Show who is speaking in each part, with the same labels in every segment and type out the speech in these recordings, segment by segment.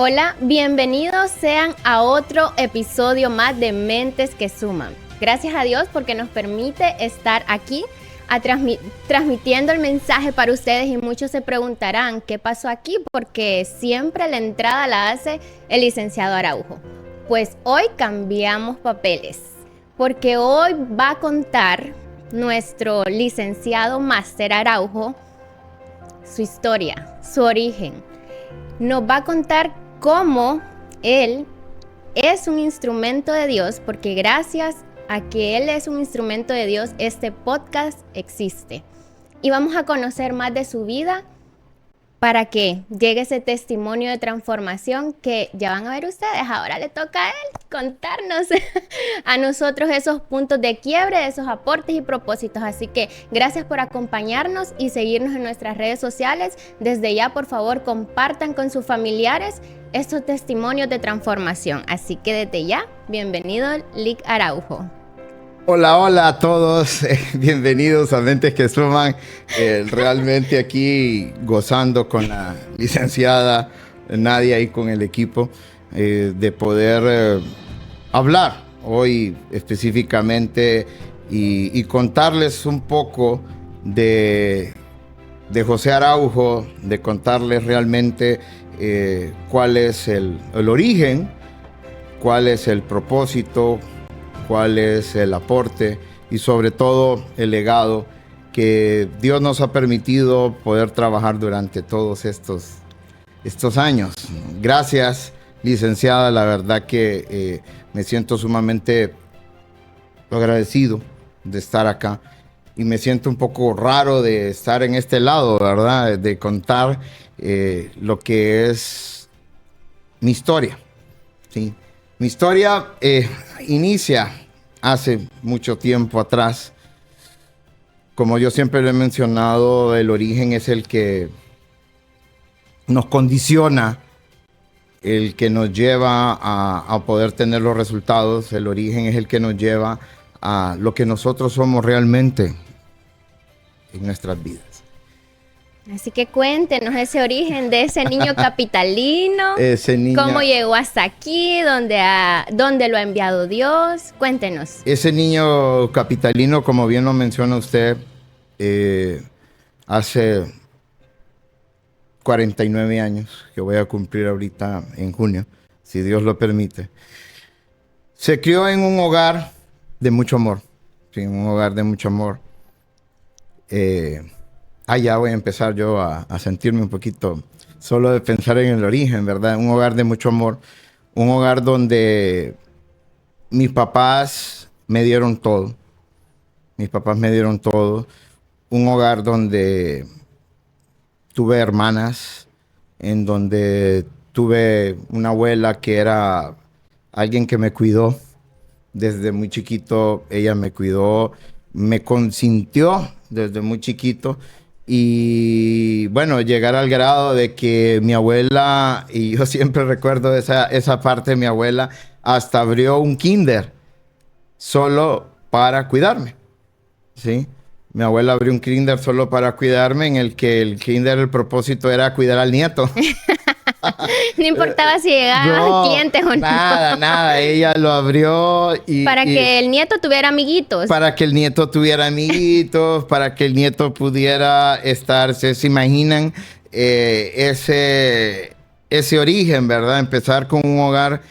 Speaker 1: Hola, bienvenidos sean a otro episodio más de Mentes que Suman. Gracias a Dios porque nos permite estar aquí transmitiendo el mensaje para ustedes, y muchos se preguntarán qué pasó aquí, porque siempre la entrada la hace el licenciado Araujo. Pues hoy cambiamos papeles, porque hoy va a contar nuestro licenciado Máster Araujo su historia, su origen. Nos va a contar cómo él es un instrumento de Dios, porque gracias a que él es un instrumento de Dios, este podcast existe. Y vamos a conocer más de su vida para que llegue ese testimonio de transformación que ya van a ver ustedes. Ahora le toca a él contarnos a nosotros esos puntos de quiebre, esos aportes y propósitos. Así que gracias por acompañarnos y seguirnos en nuestras redes sociales. Desde ya, por favor, compartan con sus familiares estos testimonios de transformación. Así que desde ya, bienvenido Lic Araujo.
Speaker 2: Hola a todos, bienvenidos a Mentes que Suman. Realmente aquí gozando con la licenciada Nadia y con el equipo de poder hablar hoy específicamente y contarles un poco de José Araujo, de contarles realmente cuál es el origen, cuál es el propósito, cuál es el aporte y sobre todo el legado que Dios nos ha permitido poder trabajar durante todos estos años. Gracias, licenciada, la verdad que me siento sumamente agradecido de estar acá y me siento un poco raro de estar en este lado, ¿verdad? De contar lo que es mi historia, ¿sí? Mi historia inicia hace mucho tiempo atrás. Como yo siempre lo he mencionado, el origen es el que nos condiciona, el que nos lleva a poder tener los resultados. El origen es el que nos lleva a lo que nosotros somos realmente en nuestras vidas.
Speaker 1: Así que cuéntenos ese origen de ese niño capitalino, cómo llegó hasta aquí, dónde lo ha enviado Dios. Cuéntenos.
Speaker 2: Ese niño capitalino, como bien lo menciona usted, hace 49 años, que voy a cumplir ahorita en junio, si Dios lo permite. Se crió en un hogar de mucho amor, sí, un hogar de mucho amor. Ya voy a empezar yo a sentirme un poquito solo de pensar en el origen, ¿verdad? Un hogar de mucho amor, un hogar donde mis papás me dieron todo. Mis papás me dieron todo. Un hogar donde tuve hermanas, en donde tuve una abuela que era alguien que me cuidó. Desde muy chiquito ella me cuidó, me consintió desde muy chiquito. Y bueno, llegar al grado de que mi abuela, y yo siempre recuerdo esa parte de mi abuela, hasta abrió un kinder solo para cuidarme, ¿sí? Mi abuela abrió un kinder solo para cuidarme, en el que el kinder, el propósito era cuidar al nieto.
Speaker 1: No importaba si llegaban clientes o no.
Speaker 2: Nada, ella lo abrió
Speaker 1: para que el nieto tuviera amiguitos.
Speaker 2: Para que el nieto tuviera amiguitos, para que el nieto pudiera estar, se imaginan ese origen, ¿verdad? Empezar con un hogar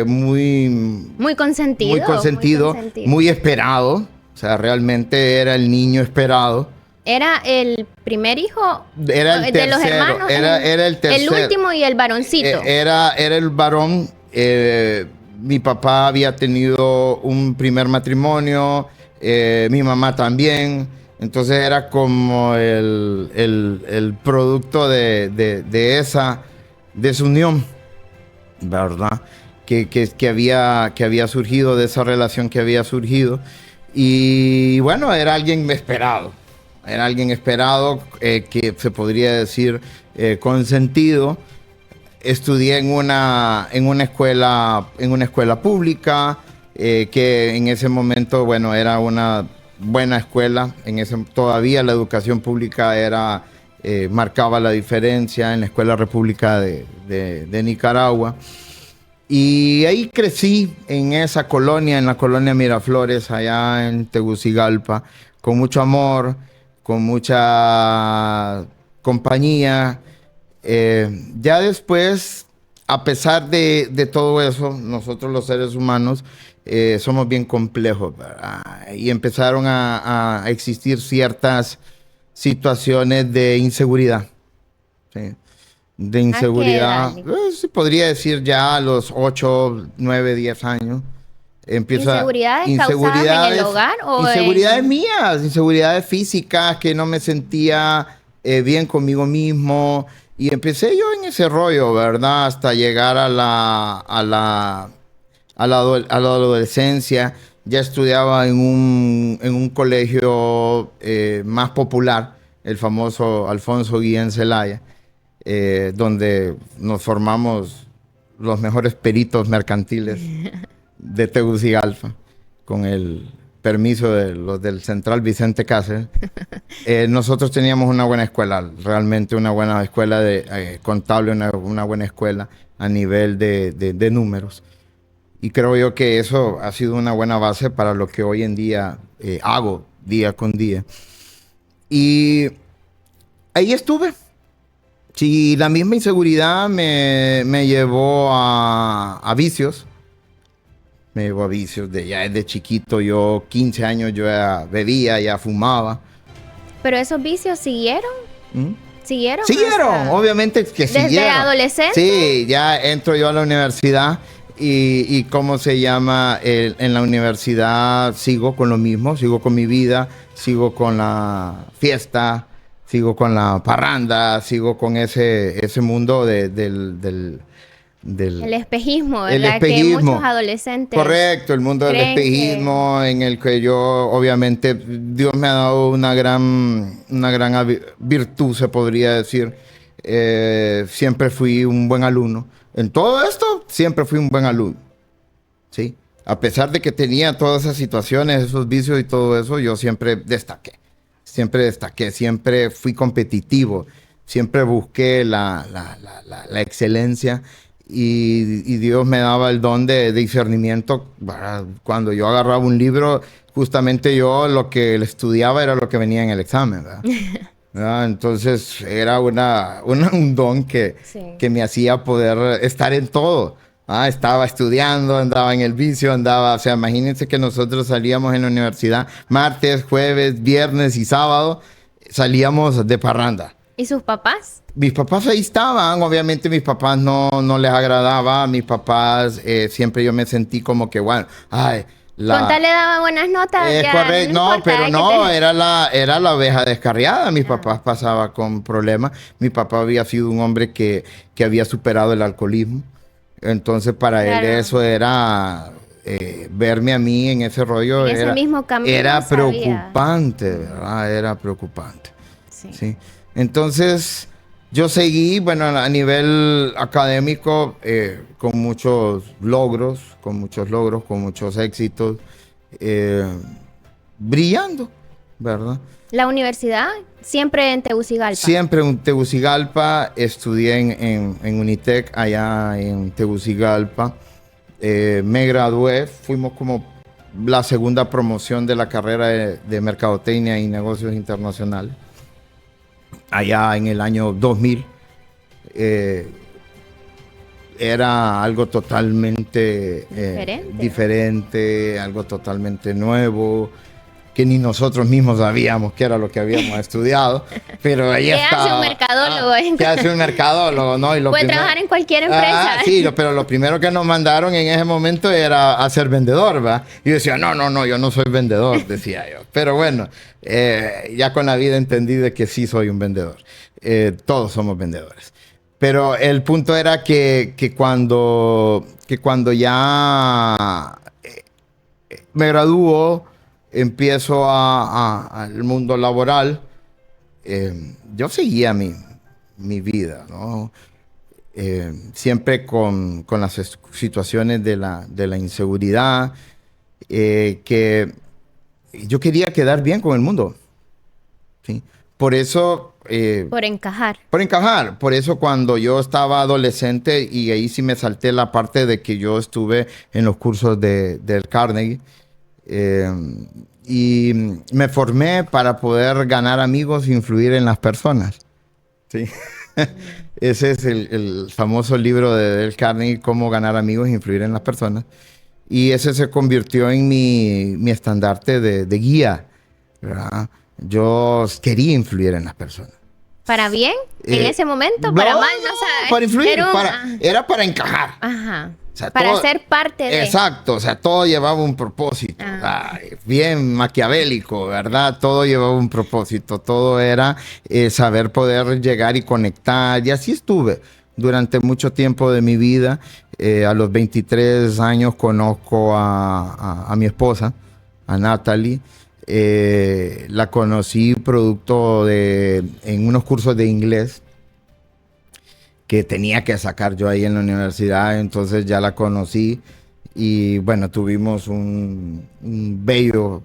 Speaker 2: muy consentido, muy esperado. O sea, realmente era el niño esperado.
Speaker 1: Era el primer hijo
Speaker 2: de los hermanos. Era el tercero.
Speaker 1: El último y el varoncito.
Speaker 2: Era el varón. Mi papá había tenido un primer matrimonio. Mi mamá también. Entonces era como el producto de esa unión, ¿verdad? Que había surgido, de esa relación que había surgido. Y bueno, era alguien esperado. Era alguien esperado, que se podría decir consentido. Estudié en una escuela pública, que en ese momento, bueno, era una buena escuela. Todavía la educación pública era marcaba la diferencia en la Escuela República de Nicaragua. Y ahí crecí en esa colonia, en la colonia Miraflores, allá en Tegucigalpa, con mucho amor, con mucha compañía. Ya después, a pesar de todo eso, nosotros los seres humanos somos bien complejos, ¿verdad? Y empezaron a existir ciertas situaciones de inseguridad, ¿sí? De inseguridad, se podría decir ya a los 8, 9, 10 años. Empieza
Speaker 1: ¿Inseguridades causadas en el hogar o
Speaker 2: inseguridades mías, inseguridades físicas, que no me sentía bien conmigo mismo. Y empecé yo en ese rollo, ¿verdad? Hasta llegar a la adolescencia. Ya estudiaba en un colegio más popular, el famoso Alfonso Guillén Zelaya, donde nos formamos los mejores peritos mercantiles de Tegucigalpa, con el permiso de los del Central Vicente Cáceres. Nosotros teníamos una buena escuela, realmente una buena escuela de contable, una buena escuela a nivel de números. Y creo yo que eso ha sido una buena base para lo que hoy en día hago día con día. Y ahí estuve. Sí, la misma inseguridad me llevó a vicios. Me llevó a vicios. Ya desde chiquito, yo 15 años, yo ya bebía, ya fumaba.
Speaker 1: ¿Pero esos vicios siguieron?
Speaker 2: ¿Mm?
Speaker 1: ¿Siguieron?
Speaker 2: Siguieron, obviamente que siguieron.
Speaker 1: ¿Desde adolescente?
Speaker 2: Sí, ya entro yo a la universidad y ¿cómo se llama? En la universidad sigo con lo mismo, sigo con mi vida, sigo con la fiesta, sigo con la parranda, sigo con ese mundo del
Speaker 1: el espejismo, ¿verdad?
Speaker 2: El espejismo.
Speaker 1: Que muchos adolescentes.
Speaker 2: Correcto, el mundo del espejismo, en el que yo, obviamente, Dios me ha dado una gran virtud, se podría decir. Siempre fui un buen alumno. En todo esto, siempre fui un buen alumno, ¿sí? A pesar de que tenía todas esas situaciones, esos vicios y todo eso, yo siempre destaqué. Siempre fui competitivo. Siempre busqué la excelencia. Y Dios me daba el don de discernimiento. Cuando yo agarraba un libro, justamente yo lo que estudiaba era lo que venía en el examen, ¿verdad? ¿Verdad? Entonces era un don que me hacía poder estar en todo. Estaba estudiando, andaba en el vicio, o sea, imagínense que nosotros salíamos en la universidad martes, jueves, viernes y sábado, salíamos de parranda.
Speaker 1: ¿Y sus papás?
Speaker 2: Mis papás ahí estaban, obviamente mis papás no les agradaba, mis papás siempre yo me sentí como que, bueno,
Speaker 1: ¿Con tal le daba buenas notas?
Speaker 2: Correcto, era la oveja descarriada, mis papás pasaban con problemas, mi papá había sido un hombre que había superado el alcoholismo, entonces para él eso era... verme a mí en ese rollo
Speaker 1: en ese mismo camino
Speaker 2: era preocupante, ¿verdad? Era preocupante. Sí. Entonces, yo seguí, bueno, a nivel académico, con muchos logros, con muchos éxitos, brillando, ¿verdad?
Speaker 1: ¿La universidad? ¿Siempre en Tegucigalpa?
Speaker 2: Siempre en Tegucigalpa. Estudié en Unitec, allá en Tegucigalpa. Me gradué, fuimos como la segunda promoción de la carrera de Mercadotecnia y Negocios Internacionales. Allá en el año 2000, era algo totalmente diferente, algo totalmente nuevo, que ni nosotros mismos sabíamos qué era lo que habíamos estudiado, pero ahí estaba.
Speaker 1: ¿Qué hace un mercadólogo?
Speaker 2: ¿Qué hace un mercadólogo? ¿No?
Speaker 1: Puede trabajar en cualquier empresa.
Speaker 2: Sí, pero lo primero que nos mandaron en ese momento era a ser vendedor, ¿va? Y yo decía, no, yo no soy vendedor, decía yo. Pero bueno, ya con la vida entendí de que sí soy un vendedor. Todos somos vendedores. Pero el punto era que cuando ya me graduó, empiezo al mundo laboral, yo seguía mi vida, ¿no? Siempre con las situaciones de la inseguridad, que yo quería quedar bien con el mundo, ¿sí? por eso...
Speaker 1: Por encajar.
Speaker 2: Por encajar. Por eso cuando yo estaba adolescente, y ahí sí me salté la parte de que yo estuve en los cursos del Carnegie, y me formé para poder ganar amigos e influir en las personas. ¿Sí? Ese es el famoso libro de Dale Carnegie, Cómo ganar amigos e influir en las personas. Y ese se convirtió en mi estandarte de guía, ¿verdad? Yo quería influir en las personas.
Speaker 1: ¿Para bien? ¿En ese momento? ¿Para mal? No, sabes.
Speaker 2: Para influir. Era para encajar.
Speaker 1: Ajá.
Speaker 2: O sea,
Speaker 1: para
Speaker 2: todo,
Speaker 1: ser parte de...
Speaker 2: Exacto. O sea, todo llevaba un propósito. Ay, bien maquiavélico, ¿verdad? Todo llevaba un propósito. Todo era saber poder llegar y conectar. Y así estuve durante mucho tiempo de mi vida. A los 23 años conozco a mi esposa, a Natalie. La conocí producto en unos cursos de inglés que tenía que sacar yo ahí en la universidad. Entonces ya la conocí y bueno, tuvimos un bello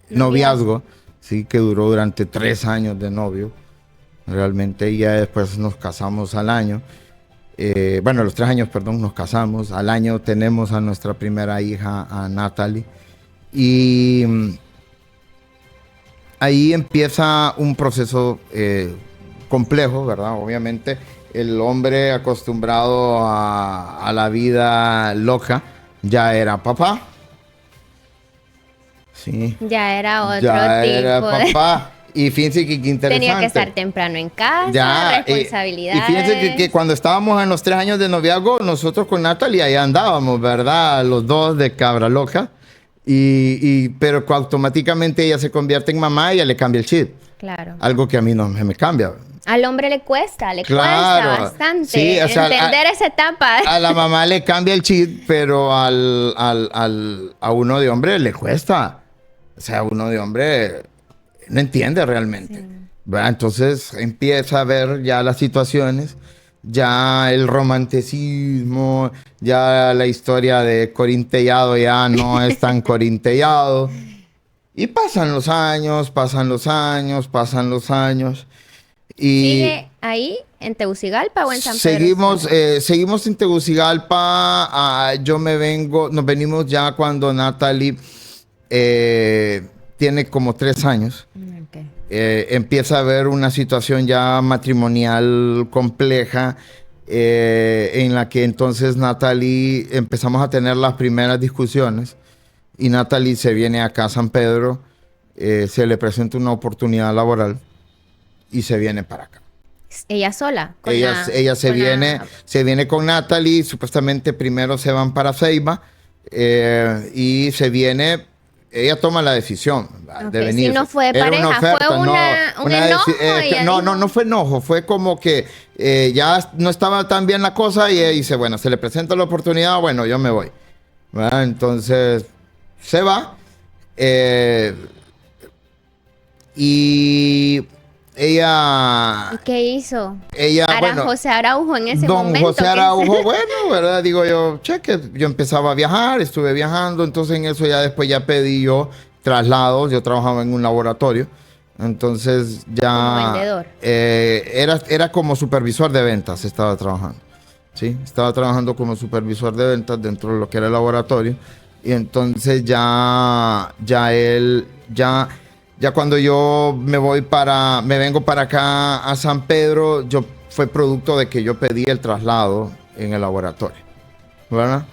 Speaker 2: noviazgo, sí, que duró durante 3 años de novio realmente, y ya después nos casamos al año. Bueno, a los 3 años, perdón, nos casamos. Al año tenemos a nuestra primera hija, a Natalie. Y ahí empieza un proceso complejo, ¿verdad? Obviamente el hombre acostumbrado a la vida loca ya era papá. Sí.
Speaker 1: Ya era otro
Speaker 2: ya
Speaker 1: tipo.
Speaker 2: Era papá. Y fíjense que interesante.
Speaker 1: Tenía que estar temprano en casa, responsabilidades.
Speaker 2: Y fíjense que cuando estábamos en los 3 años de noviazgo, nosotros con Natalie ahí andábamos, ¿verdad? Los dos de cabra loca. Pero automáticamente ella se convierte en mamá y ella le cambia el chip.
Speaker 1: Claro.
Speaker 2: Algo que a mí no me cambia.
Speaker 1: Al hombre le cuesta bastante,
Speaker 2: sí, o sea,
Speaker 1: entender esa etapa.
Speaker 2: A la mamá le cambia el chip, pero a uno de hombre le cuesta. O sea, uno de hombre no entiende realmente. Sí. ¿Verdad? Entonces empieza a ver ya las situaciones, ya el romanticismo, ya la historia de corintellado ya no es tan corintellado. Y pasan los años, pasan los años, pasan los años. Y
Speaker 1: ¿sigue ahí en Tegucigalpa o en San Pedro?
Speaker 2: Seguimos en Tegucigalpa. Nos venimos ya cuando Natalie tiene como 3 años.
Speaker 1: Okay.
Speaker 2: Empieza a haber una situación ya matrimonial compleja, en la que entonces Natalie empezamos a tener las primeras discusiones, y Natalie se viene acá a San Pedro, se le presenta una oportunidad laboral y se viene para acá.
Speaker 1: ¿Ella sola?
Speaker 2: Ella se viene con Natalie. Supuestamente primero se van para Ceiba, y se viene. Ella toma la decisión de venir.
Speaker 1: Si no fue pareja, fue un enojo.
Speaker 2: No fue enojo. Fue como que ya no estaba tan bien la cosa, y ella dice, bueno, se le presenta la oportunidad, bueno, yo me voy. ¿Verdad? Entonces se va. Y ella...
Speaker 1: ¿Y qué hizo?
Speaker 2: José
Speaker 1: Araujo en ese momento.
Speaker 2: Don José Araujo, bueno, ¿verdad? Digo yo, yo empezaba a viajar, estuve viajando, entonces en eso después pedí yo traslados. Yo trabajaba en un laboratorio, entonces ya...
Speaker 1: Como vendedor.
Speaker 2: Era como supervisor de ventas, estaba trabajando. Sí, estaba trabajando como supervisor de ventas dentro de lo que era el laboratorio, y entonces ya cuando yo me vengo para acá a San Pedro, fue producto de que yo pedí el traslado en el laboratorio, ¿verdad?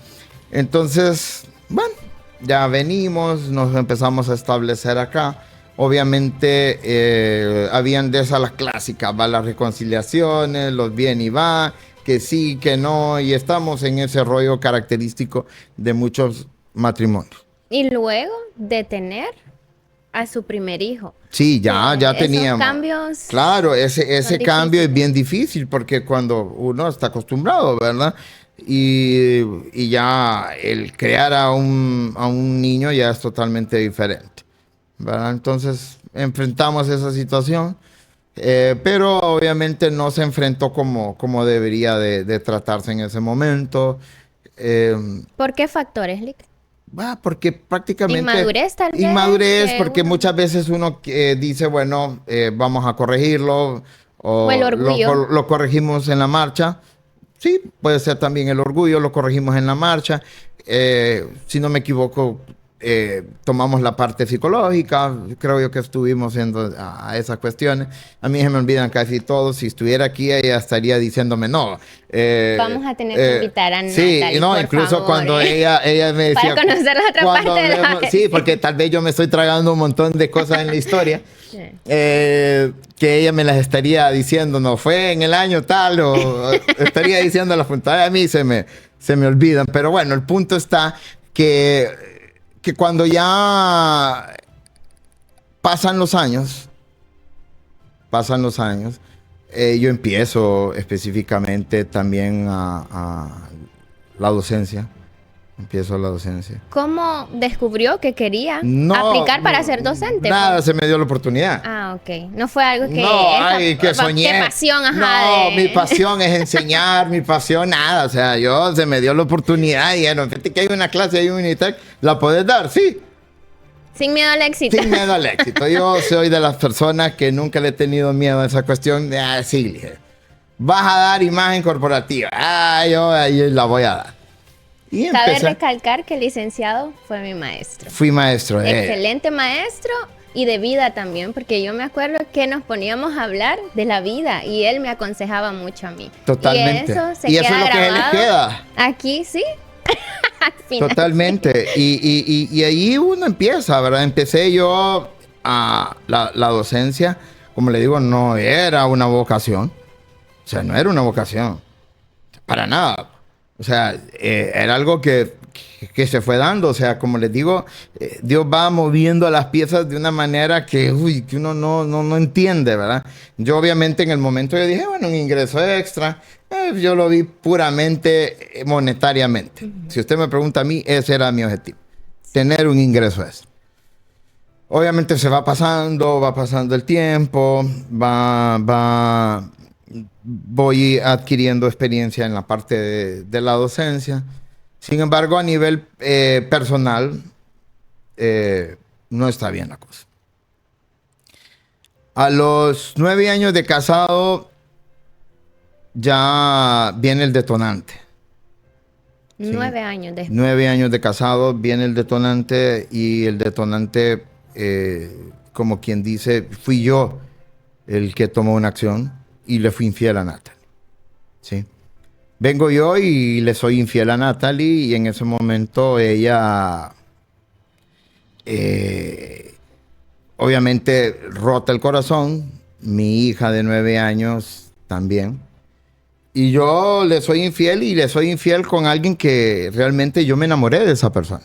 Speaker 2: Entonces, bueno, ya venimos, nos empezamos a establecer acá. Obviamente, habían de esas las clásicas, las reconciliaciones, los bien y va, que sí, que no, y estamos en ese rollo característico de muchos matrimonios.
Speaker 1: Y luego de tener a su primer hijo.
Speaker 2: Sí, ya teníamos.
Speaker 1: Cambios.
Speaker 2: Claro, ese cambio es bien difícil, porque cuando uno está acostumbrado, ¿verdad? Y ya el crear a un niño ya es totalmente diferente, ¿verdad? Entonces enfrentamos esa situación, pero obviamente no se enfrentó como debería de tratarse en ese momento.
Speaker 1: ¿Por qué factores, Lick?
Speaker 2: Porque prácticamente...
Speaker 1: Inmadurez, tal vez.
Speaker 2: Inmadurez, porque muchas veces uno dice, bueno, vamos a corregirlo.
Speaker 1: O el orgullo.
Speaker 2: Lo corregimos en la marcha. Sí, puede ser también el orgullo, lo corregimos en la marcha. Si no me equivoco, tomamos la parte psicológica. Creo yo que estuvimos viendo a esas cuestiones. A mí se me olvidan casi todo. Si estuviera aquí, ella estaría diciéndome, no.
Speaker 1: Vamos a tener que invitar a
Speaker 2: Natalie. Sí, no, incluso favor, cuando ella me decía...
Speaker 1: Para conocer la otra parte de la...
Speaker 2: Sí, porque tal vez yo me estoy tragando un montón de cosas en la historia. Sí. Que ella me las estaría diciendo, no fue en el año tal, o estaría diciendo las puntadas. A mí se me olvidan. Pero bueno, el punto está que cuando ya pasan los años, yo empiezo específicamente también a la docencia. Empiezo la docencia.
Speaker 1: ¿Cómo descubrió que quería aplicar para ser docente?
Speaker 2: Nada, se me dio la oportunidad.
Speaker 1: Ah, ok. No fue algo que...
Speaker 2: No, que soñé.
Speaker 1: ¿Qué pasión? Ajá,
Speaker 2: no, mi pasión es enseñar, mi pasión nada. O sea, se me dio la oportunidad y dijeron, fíjate que hay una clase, hay un Unitec, ¿la puedes dar? Sí.
Speaker 1: Sin miedo al éxito.
Speaker 2: Sin miedo al éxito. Yo soy de las personas que nunca le he tenido miedo a esa cuestión. Sí, vas a dar imagen corporativa. Yo ahí la voy a dar.
Speaker 1: Cabe recalcar que el licenciado fue mi maestro.
Speaker 2: Fui maestro.
Speaker 1: Excelente maestro y de vida también, porque yo me acuerdo que nos poníamos a hablar de la vida y él me aconsejaba mucho a mí.
Speaker 2: Totalmente.
Speaker 1: Y eso se
Speaker 2: y
Speaker 1: queda
Speaker 2: eso es lo
Speaker 1: grabado.
Speaker 2: Que les queda.
Speaker 1: Aquí, sí.
Speaker 2: Totalmente. Y ahí uno empieza, ¿verdad? Empecé yo a la docencia, como le digo, no era una vocación. O sea, no era una vocación. Para nada. O sea, era algo que se fue dando. O sea, como les digo, Dios va moviendo las piezas de una manera que uno no entiende, ¿verdad? Yo obviamente en el momento yo dije, bueno, un ingreso extra. Yo lo vi puramente monetariamente. Si usted me pregunta a mí, ese era mi objetivo. Tener un ingreso extra. Obviamente se va pasando el tiempo, voy adquiriendo experiencia en la parte de la docencia. Sin embargo, a nivel personal, no está bien la cosa. A los 9 años de casado, ya viene el detonante.
Speaker 1: 9 años después.
Speaker 2: 9 años de casado, viene el detonante y el detonante, como quien dice, fui yo el que tomó una acción. Y le fui infiel a Natalie. ¿Sí? Vengo yo y le soy infiel a Natalie y en ese momento ella obviamente rota el corazón. Mi hija de 9 años también. Y yo le soy infiel y le soy infiel con alguien que realmente yo me enamoré de esa persona.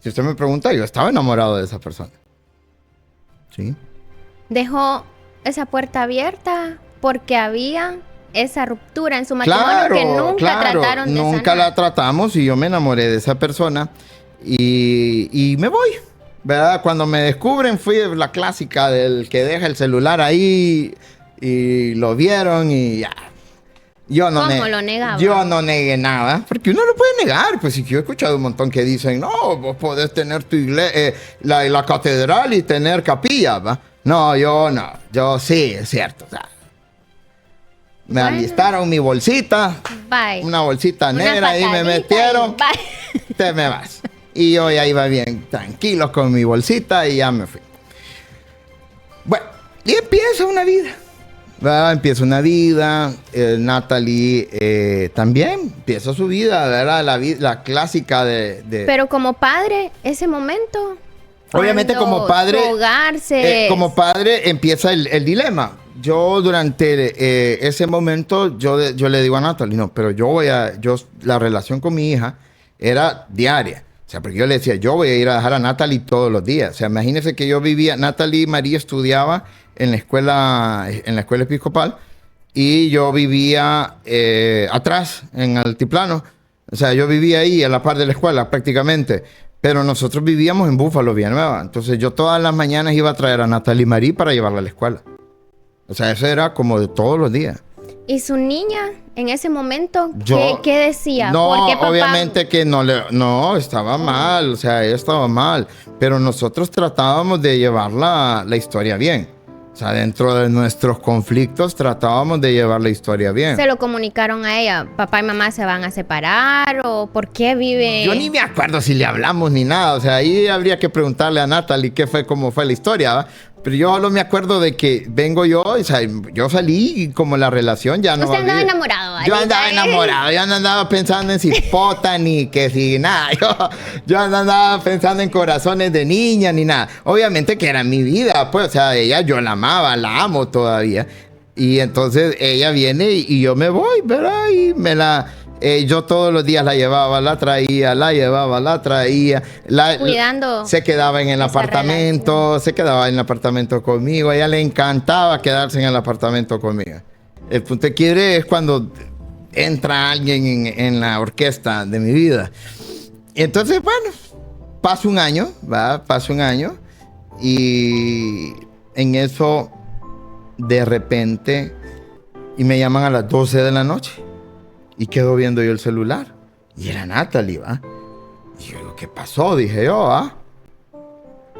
Speaker 2: Si usted me pregunta, yo estaba enamorado de esa persona. ¿Sí?
Speaker 1: Dejó esa puerta abierta porque había esa ruptura en su matrimonio que nunca trataron de sanar.
Speaker 2: Nunca la tratamos y yo me enamoré de esa persona y me voy, ¿verdad? Cuando me descubren fui la clásica del que deja el celular ahí y lo vieron y ya.
Speaker 1: ¿Cómo lo negaba?
Speaker 2: Yo no negué nada, porque uno no puede negar. Pues si yo he escuchado un montón que dicen, no, vos podés tener tu iglesia, la catedral y tener capilla, ¿va? No, yo no. Yo sí, es cierto. O sea, me alistaron mi bolsita, una bolsita negra y me metieron, te me vas. Y yo ya iba bien tranquilo con mi bolsita y ya me fui. Bueno, y empieza una vida. ¿Verdad? Empieza una vida, Natalie también empieza su vida, ¿verdad? La clásica de...
Speaker 1: Pero como padre, ese momento...
Speaker 2: Obviamente como padre...
Speaker 1: Como
Speaker 2: padre empieza el dilema. Yo durante ese momento, yo le digo a Natalie, no, pero la relación con mi hija era diaria. O sea, porque yo le decía, yo voy a ir a dejar a Natalie todos los días. O sea, imagínense que yo vivía, Natalie María estudiaba en la escuela episcopal y yo vivía atrás, en Altiplano. O sea, yo vivía ahí a la par de la escuela prácticamente. Pero nosotros vivíamos en Búfalo, Villanueva. Entonces yo todas las mañanas iba a traer a Natalie María para llevarla a la escuela. O sea, eso era como de todos los días.
Speaker 1: ¿Y su niña en ese momento
Speaker 2: Yo-
Speaker 1: qué decía?
Speaker 2: No,
Speaker 1: ¿Por qué papá?
Speaker 2: obviamente que no, estaba mal, o sea, ella estaba mal, pero nosotros tratábamos de llevar la historia bien. O sea, dentro de nuestros conflictos tratábamos de llevar la historia bien.
Speaker 1: ¿Se lo comunicaron a ella? ¿Papá y mamá se van a separar? ¿O por qué vive?
Speaker 2: Yo ni me acuerdo si le hablamos ni nada, o sea, ahí habría que preguntarle a Natalie cómo fue la historia, ¿va? Pero yo solo me acuerdo de que vengo yo, o sea, yo salí y como la relación ya no
Speaker 1: Usted
Speaker 2: va
Speaker 1: andaba
Speaker 2: bien.
Speaker 1: enamorado, ¿vale?
Speaker 2: Yo andaba enamorado, yo no andaba pensando en cipota ni que si nada, yo no andaba pensando en corazones de niña ni nada. Obviamente que era mi vida, pues, o sea, ella yo la amaba, la amo todavía. Y entonces ella viene y yo me voy, ¿verdad? Y yo todos los días la llevaba, la traía, la llevaba, la traía.
Speaker 1: Cuidando
Speaker 2: Se quedaba en el
Speaker 1: esa
Speaker 2: apartamento, se quedaba en el apartamento conmigo. A ella le encantaba quedarse en el apartamento conmigo. El punto de quiebre es cuando entra alguien en la orquesta de mi vida. Y entonces, bueno, pasa un año, ¿va? Pasa un año. Y en eso, de repente, y me llaman a las 12 de la noche. Y quedo viendo yo el celular. Y era Natalie, ¿va? Y yo digo, ¿qué pasó? Dije yo, ¿va?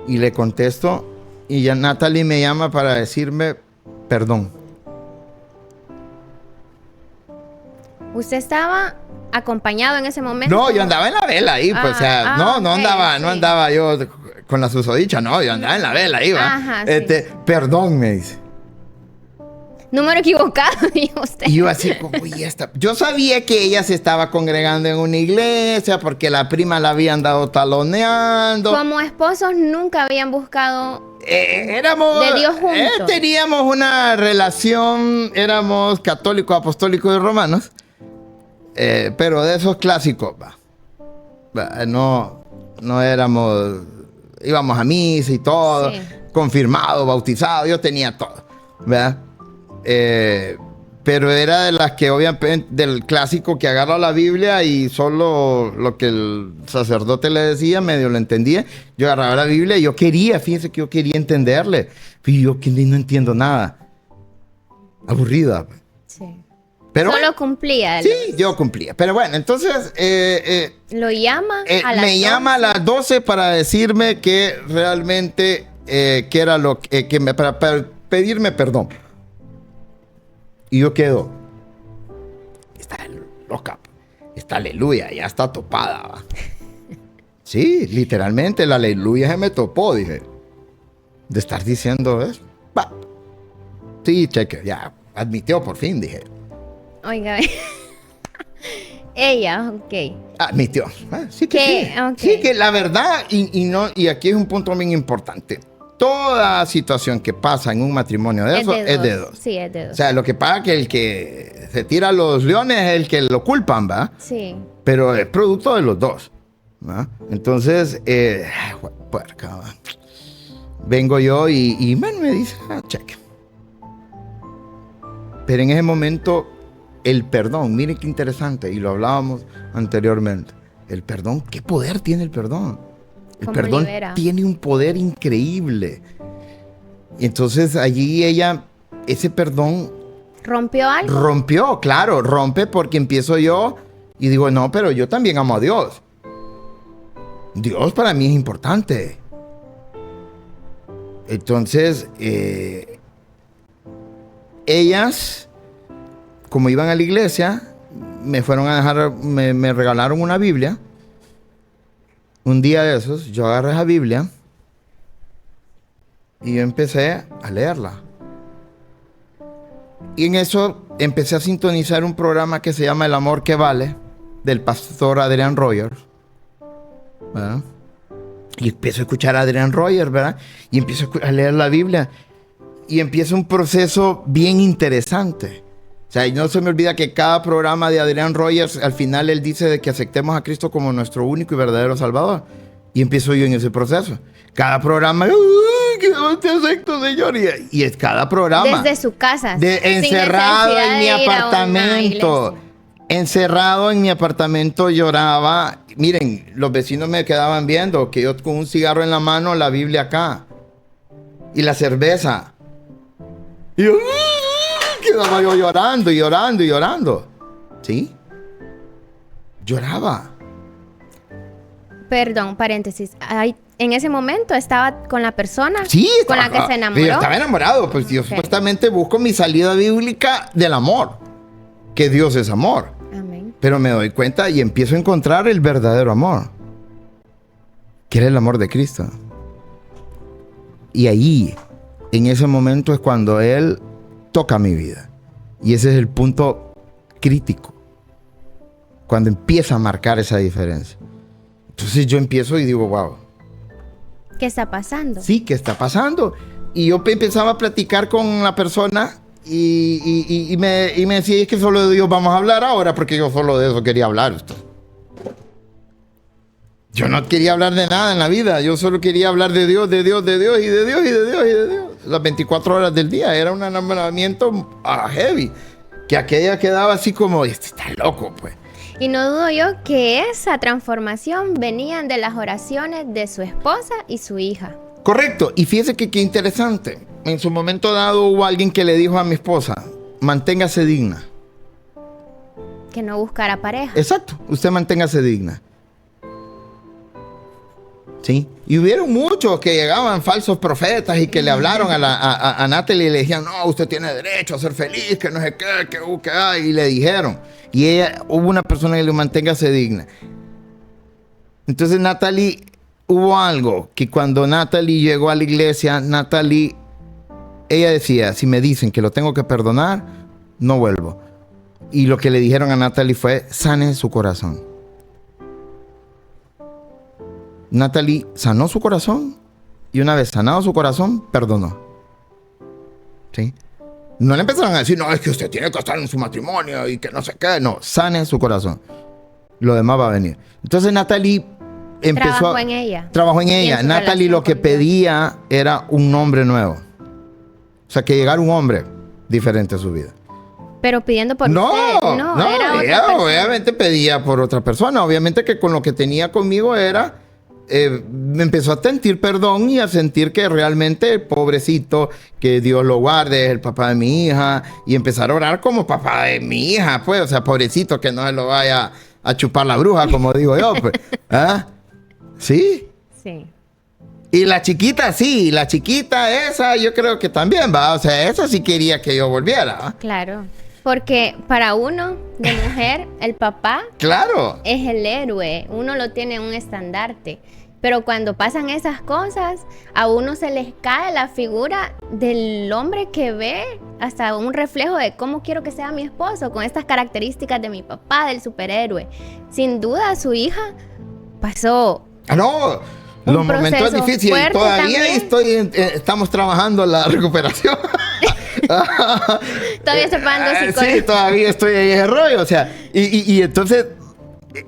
Speaker 2: Y le contesto. Y ya Natalie me llama para decirme perdón.
Speaker 1: ¿Usted estaba acompañado en ese momento?
Speaker 2: No, yo andaba en la vela ahí, pues, o sea, no
Speaker 1: ok,
Speaker 2: andaba,
Speaker 1: sí.
Speaker 2: no andaba yo con la susodicha, no, yo andaba en la vela ahí, ¿va?
Speaker 1: Ajá, sí.
Speaker 2: Perdón, me dice.
Speaker 1: Número equivocado, dijo usted.
Speaker 2: Y yo así como, y esta. Yo sabía que ella se estaba congregando en una iglesia porque la prima la habían dado taloneando.
Speaker 1: Como esposos nunca habían buscado
Speaker 2: Éramos,
Speaker 1: de Dios juntos.
Speaker 2: teníamos una relación, éramos católicos, apostólicos y romanos, pero de esos clásicos, no éramos, íbamos a misa y todo,
Speaker 1: Sí.
Speaker 2: confirmado, bautizado, yo tenía todo, ¿verdad? Pero era de las que obviamente del clásico que agarra la Biblia y solo lo que el sacerdote le decía medio lo entendía. Yo agarraba la Biblia y fíjense que yo quería entenderle, y yo que no entiendo nada, aburrida.
Speaker 1: Sí.
Speaker 2: Pero
Speaker 1: Solo
Speaker 2: bueno,
Speaker 1: cumplía.
Speaker 2: sí, yo cumplía. Pero bueno, entonces
Speaker 1: Lo llama a las
Speaker 2: me llama a
Speaker 1: 12.
Speaker 2: las 12 para decirme que realmente que era lo que para pedirme perdón. Y yo quedo, está loca, está aleluya, ya está topada, ¿va? Sí, literalmente la aleluya se me topó, dije, de estar diciendo eso. Va. Sí, cheque, ya admitió por fin, dije.
Speaker 1: Oiga, ella, ok.
Speaker 2: Admitió. Sí que
Speaker 1: ¿Qué?
Speaker 2: sí.
Speaker 1: Ok.
Speaker 2: Sí que la verdad, y aquí es un punto bien importante. Toda situación que pasa en un matrimonio de eso es de dos.
Speaker 1: Sí, es de dos.
Speaker 2: O sea, lo que pasa es que el que se tira a los leones es el que lo culpan, ¿va?
Speaker 1: Sí.
Speaker 2: Pero es producto de los dos, ¿va? Entonces, puerca, ¿va? Vengo yo y bueno, me dice, cheque. Pero en ese momento, el perdón, miren qué interesante, y lo hablábamos anteriormente. El perdón, ¿qué poder tiene el perdón? El
Speaker 1: ¿Cómo
Speaker 2: perdón
Speaker 1: libera?
Speaker 2: tiene un poder increíble. Y entonces allí ella, ese perdón
Speaker 1: ¿Rompió algo?
Speaker 2: rompe porque empiezo yo y digo, no, pero yo también amo a Dios. Dios para mí es importante. Entonces, ellas, como iban a la iglesia, me fueron a dejar, me regalaron una Biblia. Un día de esos, yo agarré esa Biblia y yo empecé a leerla. Y en eso empecé a sintonizar un programa que se llama El Amor que Vale, del pastor Adrian Rogers, ¿verdad? Y empiezo a escuchar a Adrian Rogers, ¿verdad? Y empiezo a leer la Biblia. Y empieza un proceso bien interesante. O sea, y no se me olvida que cada programa de Adrian Rogers, al final él dice de que aceptemos a Cristo como nuestro único y verdadero Salvador. Y empiezo yo en ese proceso. Cada programa, que no te acepto, Señor. Y es cada programa.
Speaker 1: Desde su casa.
Speaker 2: Encerrado
Speaker 1: sin
Speaker 2: en mi
Speaker 1: necesidad de ir a una
Speaker 2: apartamento.
Speaker 1: iglesia.
Speaker 2: Encerrado en mi apartamento lloraba. Miren, los vecinos me quedaban viendo que yo con un cigarro en la mano, la Biblia acá. Y la cerveza. Y yo, ¿qué quedaba yo llorando y llorando y llorando. ¿Sí? Lloraba.
Speaker 1: Perdón, paréntesis. En ese momento estaba con la persona con la que se enamoró.
Speaker 2: Yo estaba enamorado, pues yo supuestamente busco mi salida bíblica del amor, que Dios es amor.
Speaker 1: Amén.
Speaker 2: Pero me doy cuenta y empiezo a encontrar el verdadero amor, que era el amor de Cristo. Y ahí, en ese momento es cuando Él toca mi vida. Y ese es el punto crítico, cuando empieza a marcar esa diferencia. Entonces yo empiezo y digo, wow.
Speaker 1: ¿Qué está pasando?
Speaker 2: Sí, ¿qué está pasando? Y yo empezaba a platicar con la persona y me decía, es que solo de Dios vamos a hablar ahora, porque yo solo de eso quería hablar. Yo no quería hablar de nada en la vida, yo solo quería hablar de Dios, de Dios, de Dios y de Dios y de Dios y de Dios. Las 24 horas del día, era un enamoramiento heavy, que aquella quedaba así como, este está loco, pues.
Speaker 1: Y no dudo yo que esa transformación venían de las oraciones de su esposa y su hija.
Speaker 2: Correcto. Y fíjese que qué interesante. En su momento dado hubo alguien que le dijo a mi esposa, manténgase digna.
Speaker 1: Que no buscara pareja.
Speaker 2: Exacto. Usted manténgase digna. ¿Sí? Y hubieron muchos que llegaban falsos profetas y que le hablaron a Natalie y le decían, no, usted tiene derecho a ser feliz, que no sé qué, que hay. Y le dijeron. Y hubo una persona que le manténgase digna. Entonces Natalie, hubo algo que cuando Natalie llegó a la iglesia, ella decía, si me dicen que lo tengo que perdonar, no vuelvo. Y lo que le dijeron a Natalie fue, sane su corazón. Natalie sanó su corazón y una vez sanado su corazón, perdonó. ¿Sí? No le empezaron a decir, no, es que usted tiene que estar en su matrimonio y que no sé qué. No, sane su corazón. Lo demás va a venir. Entonces Natalie empezó
Speaker 1: Trabajó en ella.
Speaker 2: Trabajó en ella. Natalie lo que pedía era un hombre nuevo. O sea, que llegara un hombre diferente a su vida.
Speaker 1: Pero pidiendo por
Speaker 2: no,
Speaker 1: usted. No, era otra
Speaker 2: ella
Speaker 1: persona.
Speaker 2: obviamente pedía por otra persona. Obviamente que con lo que tenía conmigo era... me empezó a sentir perdón y a sentir que realmente, pobrecito, que Dios lo guarde, es el papá de mi hija, y empezar a orar como papá de mi hija, pues, o sea, pobrecito, que no se lo vaya a chupar la bruja, como digo yo, pues. ¿Ah? ¿Sí?
Speaker 1: Sí.
Speaker 2: Y la chiquita, sí, la chiquita esa, yo creo que también, va, o sea, esa sí quería que yo volviera, ¿va?
Speaker 1: Claro. Porque para uno, de mujer, el papá
Speaker 2: Claro.
Speaker 1: es el héroe. Uno lo tiene en un estandarte. Pero cuando pasan esas cosas, a uno se les cae la figura del hombre que ve hasta un reflejo de cómo quiero que sea mi esposo, con estas características de mi papá, del superhéroe. Sin duda, su hija pasó.
Speaker 2: No, los momentos difíciles. Todavía estamos trabajando la recuperación.
Speaker 1: Todavía estoy pagando psicólogo.
Speaker 2: Sí, todavía estoy en ese rollo. O sea, y entonces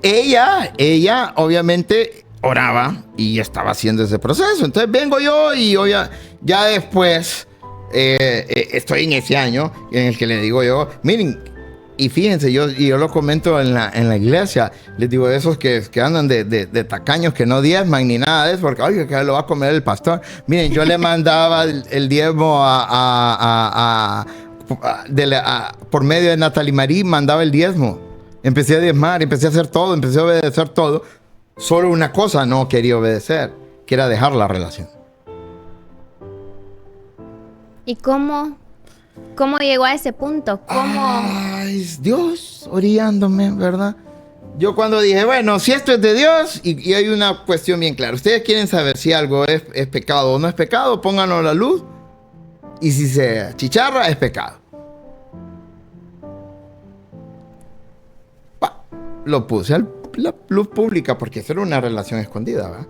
Speaker 2: ella obviamente oraba y estaba haciendo ese proceso. Entonces vengo yo y yo ya después estoy en ese año en el que le digo yo, miren, y fíjense, yo lo comento en la iglesia, les digo de esos que andan de tacaños que no diezman ni nada de eso, porque oye, que lo va a comer el pastor. Miren, yo le mandaba el diezmo por medio de Natalie Marie, mandaba el diezmo. Empecé a diezmar, empecé a hacer todo, empecé a obedecer todo. Solo una cosa no quería obedecer, que era dejar la relación.
Speaker 1: ¿Y cómo llegó a ese punto?
Speaker 2: Ay, Dios orillándome, ¿verdad? Yo cuando dije, bueno, si esto es de Dios, y hay una cuestión bien clara. Ustedes quieren saber si algo es pecado o no es pecado, pónganlo a la luz. Y si se achicharra, es pecado. Lo puse a la luz pública porque eso era una relación escondida, ¿va?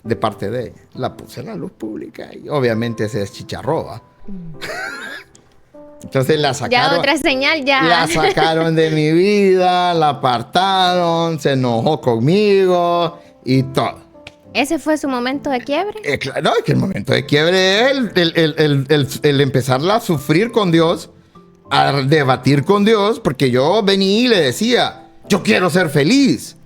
Speaker 2: De parte de ella. La puse a la luz pública y obviamente se deschicharró, ¿va? Entonces la sacaron.
Speaker 1: Ya otra señal, ya.
Speaker 2: La sacaron de mi vida, la apartaron, se enojó conmigo y todo.
Speaker 1: ¿Ese fue su momento de quiebre?
Speaker 2: Claro, es que el momento de quiebre es el empezarla a sufrir con Dios, a debatir con Dios, porque yo venía y le decía, yo quiero ser feliz.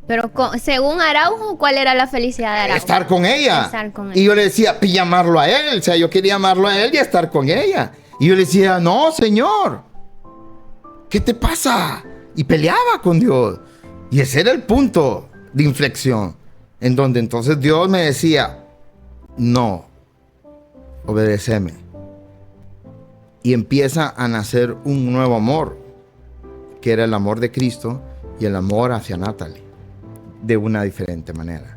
Speaker 1: Pero según Araujo, ¿cuál era la felicidad de Araujo?
Speaker 2: Estar con ella.
Speaker 1: Estar con él.
Speaker 2: Y yo le decía, llamarlo a él. O sea, yo quería llamarlo a él y estar con ella. Y yo le decía, no, Señor, ¿qué te pasa? Y peleaba con Dios. Y ese era el punto de inflexión, en donde entonces Dios me decía, no, obedéceme. Y empieza a nacer un nuevo amor, que era el amor de Cristo y el amor hacia Natalie, de una diferente manera.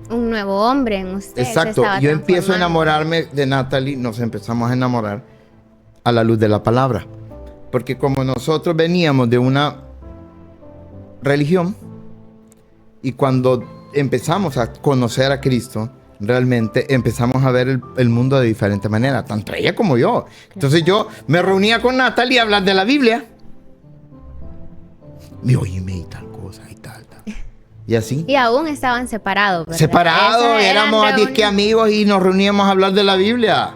Speaker 1: Un nuevo hombre en usted.
Speaker 2: Exacto, yo empiezo a enamorarme de Natalie, nos empezamos a enamorar a la luz de la palabra. Porque como nosotros veníamos de una religión, y cuando empezamos a conocer a Cristo, realmente empezamos a ver el mundo de diferente manera, tanto ella como yo. Entonces yo me reunía con Natalie a hablar de la Biblia. Y oíme y tal cosa y tal. Y así.
Speaker 1: Y aún estaban separados, ¿verdad?
Speaker 2: Separados, éramos disque amigos y nos reuníamos a hablar de la Biblia.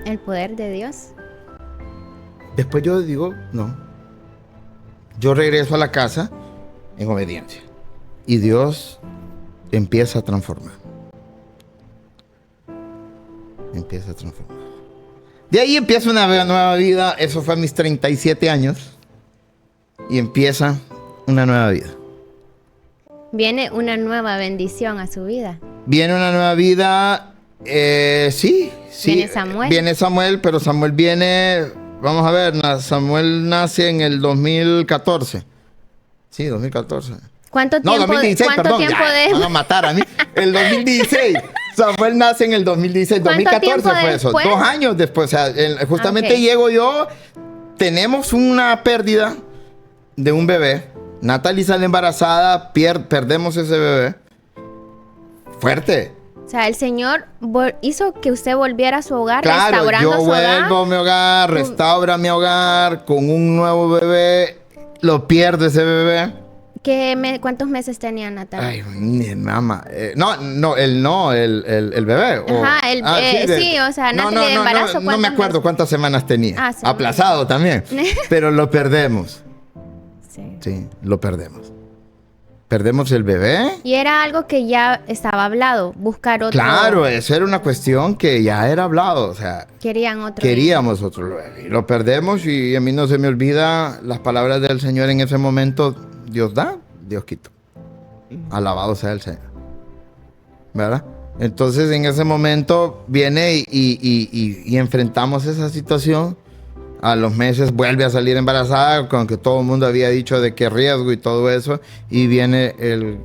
Speaker 1: El poder de Dios.
Speaker 2: Después yo digo, no. Yo regreso a la casa en obediencia. Y Dios empieza a transformar. Empieza a transformar. De ahí empieza una nueva vida. Eso fue a mis 37 años. Y empieza una nueva vida.
Speaker 1: Viene una nueva bendición a su vida.
Speaker 2: Viene una nueva vida. Sí.
Speaker 1: Viene Samuel.
Speaker 2: Viene Samuel, pero Samuel viene... Vamos a ver, Samuel nace en el 2014. Sí, 2014.
Speaker 1: ¿Cuánto tiempo?
Speaker 2: No, 2016,
Speaker 1: ¿cuánto
Speaker 2: perdón.
Speaker 1: tiempo
Speaker 2: Me van a matar a mí. El 2016. Samuel nace en el 2016. 2014 fue eso. 2 años después. O sea, justamente llego yo. Tenemos una pérdida de un bebé. Natalie sale embarazada. Perdemos ese bebé. Fuerte.
Speaker 1: O sea, el Señor hizo que usted volviera a su hogar,
Speaker 2: claro,
Speaker 1: restaurando su hogar.
Speaker 2: Yo vuelvo a mi hogar, restaura mi hogar con un nuevo bebé. Lo pierdo ese bebé.
Speaker 1: ¿Cuántos meses tenía Natalia?
Speaker 2: Ay, mi mamá. El bebé.
Speaker 1: Sí, o sea, Natalia de embarazo.
Speaker 2: No me acuerdo cuántas semanas tenía. Aplazado también. Pero lo perdemos. Sí, lo perdemos. Perdemos el bebé.
Speaker 1: Y era algo que ya estaba hablado, buscar otro.
Speaker 2: Claro, eso era una cuestión que ya era hablado. O sea, queríamos otro bebé. Y lo perdemos y a mí no se me olvida las palabras del Señor en ese momento. Dios da, Dios quita. Alabado sea el Señor. ¿Verdad? Entonces en ese momento viene y enfrentamos esa situación. A los meses vuelve a salir embarazada, con que todo el mundo había dicho de qué riesgo y todo eso. Y viene el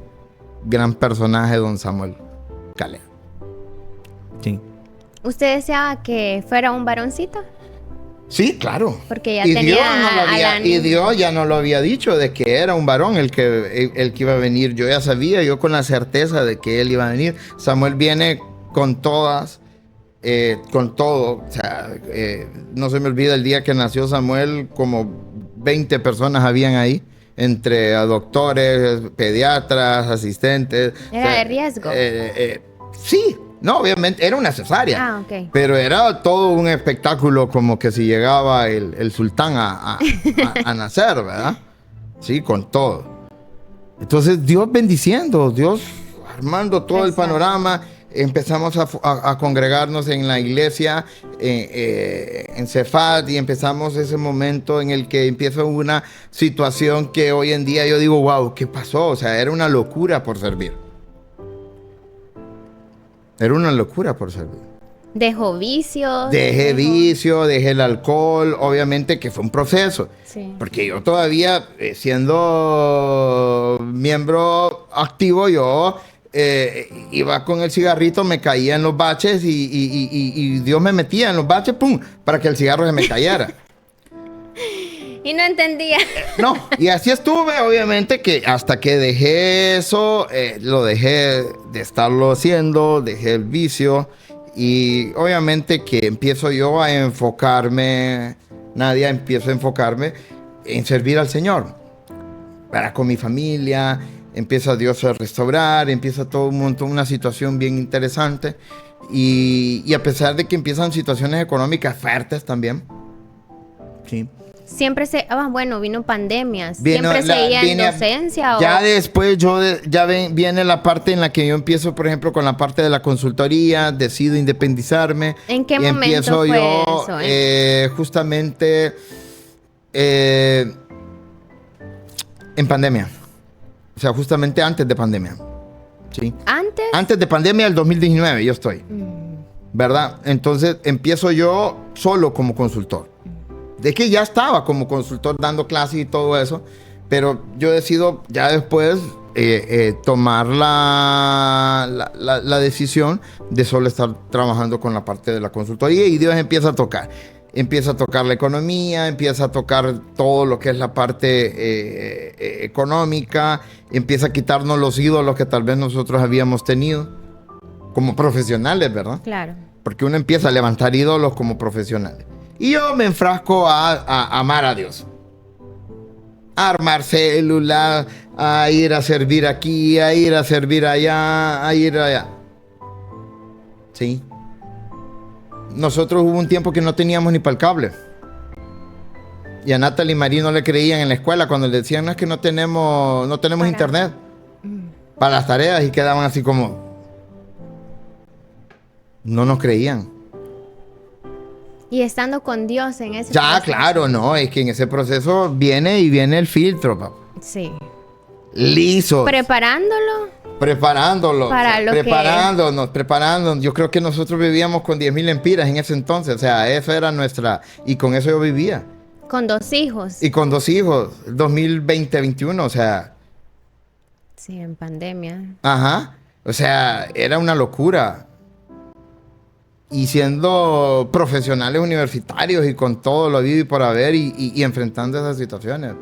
Speaker 2: gran personaje, don Samuel Caleb. Sí.
Speaker 1: ¿Usted deseaba que fuera un varoncito?
Speaker 2: Sí, claro.
Speaker 1: Porque ya tenía
Speaker 2: y Dios ya no lo había dicho de que era un varón el que iba a venir. Yo ya sabía, yo con la certeza de que él iba a venir. Samuel viene con todas... con todo, o sea, no se me olvida el día que nació Samuel, como 20 personas habían ahí, entre doctores, pediatras, asistentes.
Speaker 1: ¿Era de riesgo?
Speaker 2: Sí, no, obviamente, era una cesárea.
Speaker 1: Ok.
Speaker 2: Pero era todo un espectáculo, como que si llegaba el sultán a nacer, ¿verdad? Sí, con todo. Entonces, Dios bendiciendo, Dios armando todo el panorama. Empezamos a congregarnos en la iglesia, en Cefat, y empezamos ese momento en el que empieza una situación que hoy en día yo digo, wow, ¿qué pasó? O sea, era una locura por servir. Era una locura por servir.
Speaker 1: Dejó vicios.
Speaker 2: Dejé vicio, dejé el alcohol, obviamente que fue un proceso.
Speaker 1: Sí.
Speaker 2: Porque yo todavía, siendo miembro activo, yo... iba con el cigarrito, me caía en los baches y Dios me metía en los baches, ¡pum!, para que el cigarro se me cayera.
Speaker 1: Y no entendía.
Speaker 2: No, y así estuve, obviamente, que hasta que dejé eso, lo dejé de estarlo haciendo, dejé el vicio y obviamente que empiezo yo a enfocarme, Nadia, empiezo a enfocarme en servir al Señor, para con mi familia. Empieza Dios a restaurar, empieza todo un montón, una situación bien interesante. Y a pesar de que empiezan situaciones económicas fuertes también. Sí.
Speaker 1: Siempre bueno, vino pandemias.
Speaker 2: Vino
Speaker 1: Siempre seguía en docencia.
Speaker 2: Ya después viene la parte en la que yo empiezo, por ejemplo, con la parte de la consultoría, decido independizarme.
Speaker 1: ¿En qué momento
Speaker 2: empiezo
Speaker 1: fue
Speaker 2: yo
Speaker 1: eso?
Speaker 2: Justamente en pandemia. O sea, justamente antes de pandemia. ¿Sí?
Speaker 1: ¿Antes?
Speaker 2: Antes de pandemia del 2019 yo estoy. ¿Verdad? Entonces empiezo yo solo como consultor. De que ya estaba como consultor dando clases y todo eso, pero yo decido ya después tomar la decisión de solo estar trabajando con la parte de la consultoría, y Dios empieza a tocar. Empieza a tocar la economía, empieza a tocar todo lo que es la parte económica, empieza a quitarnos los ídolos que tal vez nosotros habíamos tenido como profesionales, ¿verdad?
Speaker 1: Claro.
Speaker 2: Porque uno empieza a levantar ídolos como profesionales. Y yo me enfrasco a amar a Dios. A armar células, a ir a servir aquí, a ir a servir allá, a ir allá. ¿Sí? Nosotros hubo un tiempo que no teníamos ni para el cable. Y a Natalie y Marí no le creían en la escuela cuando le decían, no, es que no tenemos internet para las tareas, y quedaban así como... No nos creían.
Speaker 1: Y estando con Dios en ese
Speaker 2: Ya,
Speaker 1: proceso.
Speaker 2: claro, no, es que en ese proceso viene el filtro, papá.
Speaker 1: Sí.
Speaker 2: Lisos.
Speaker 1: Preparándolo.
Speaker 2: Para preparándonos. Yo creo que nosotros vivíamos con 10,000 lempiras en ese entonces. O sea, esa era nuestra... Y con eso yo vivía.
Speaker 1: Con 2 hijos.
Speaker 2: Y con 2 hijos. 2020-21, o sea...
Speaker 1: Sí, en pandemia.
Speaker 2: Ajá. O sea, era una locura. Y siendo profesionales universitarios y con todo lo habido y por haber, y enfrentando esas situaciones.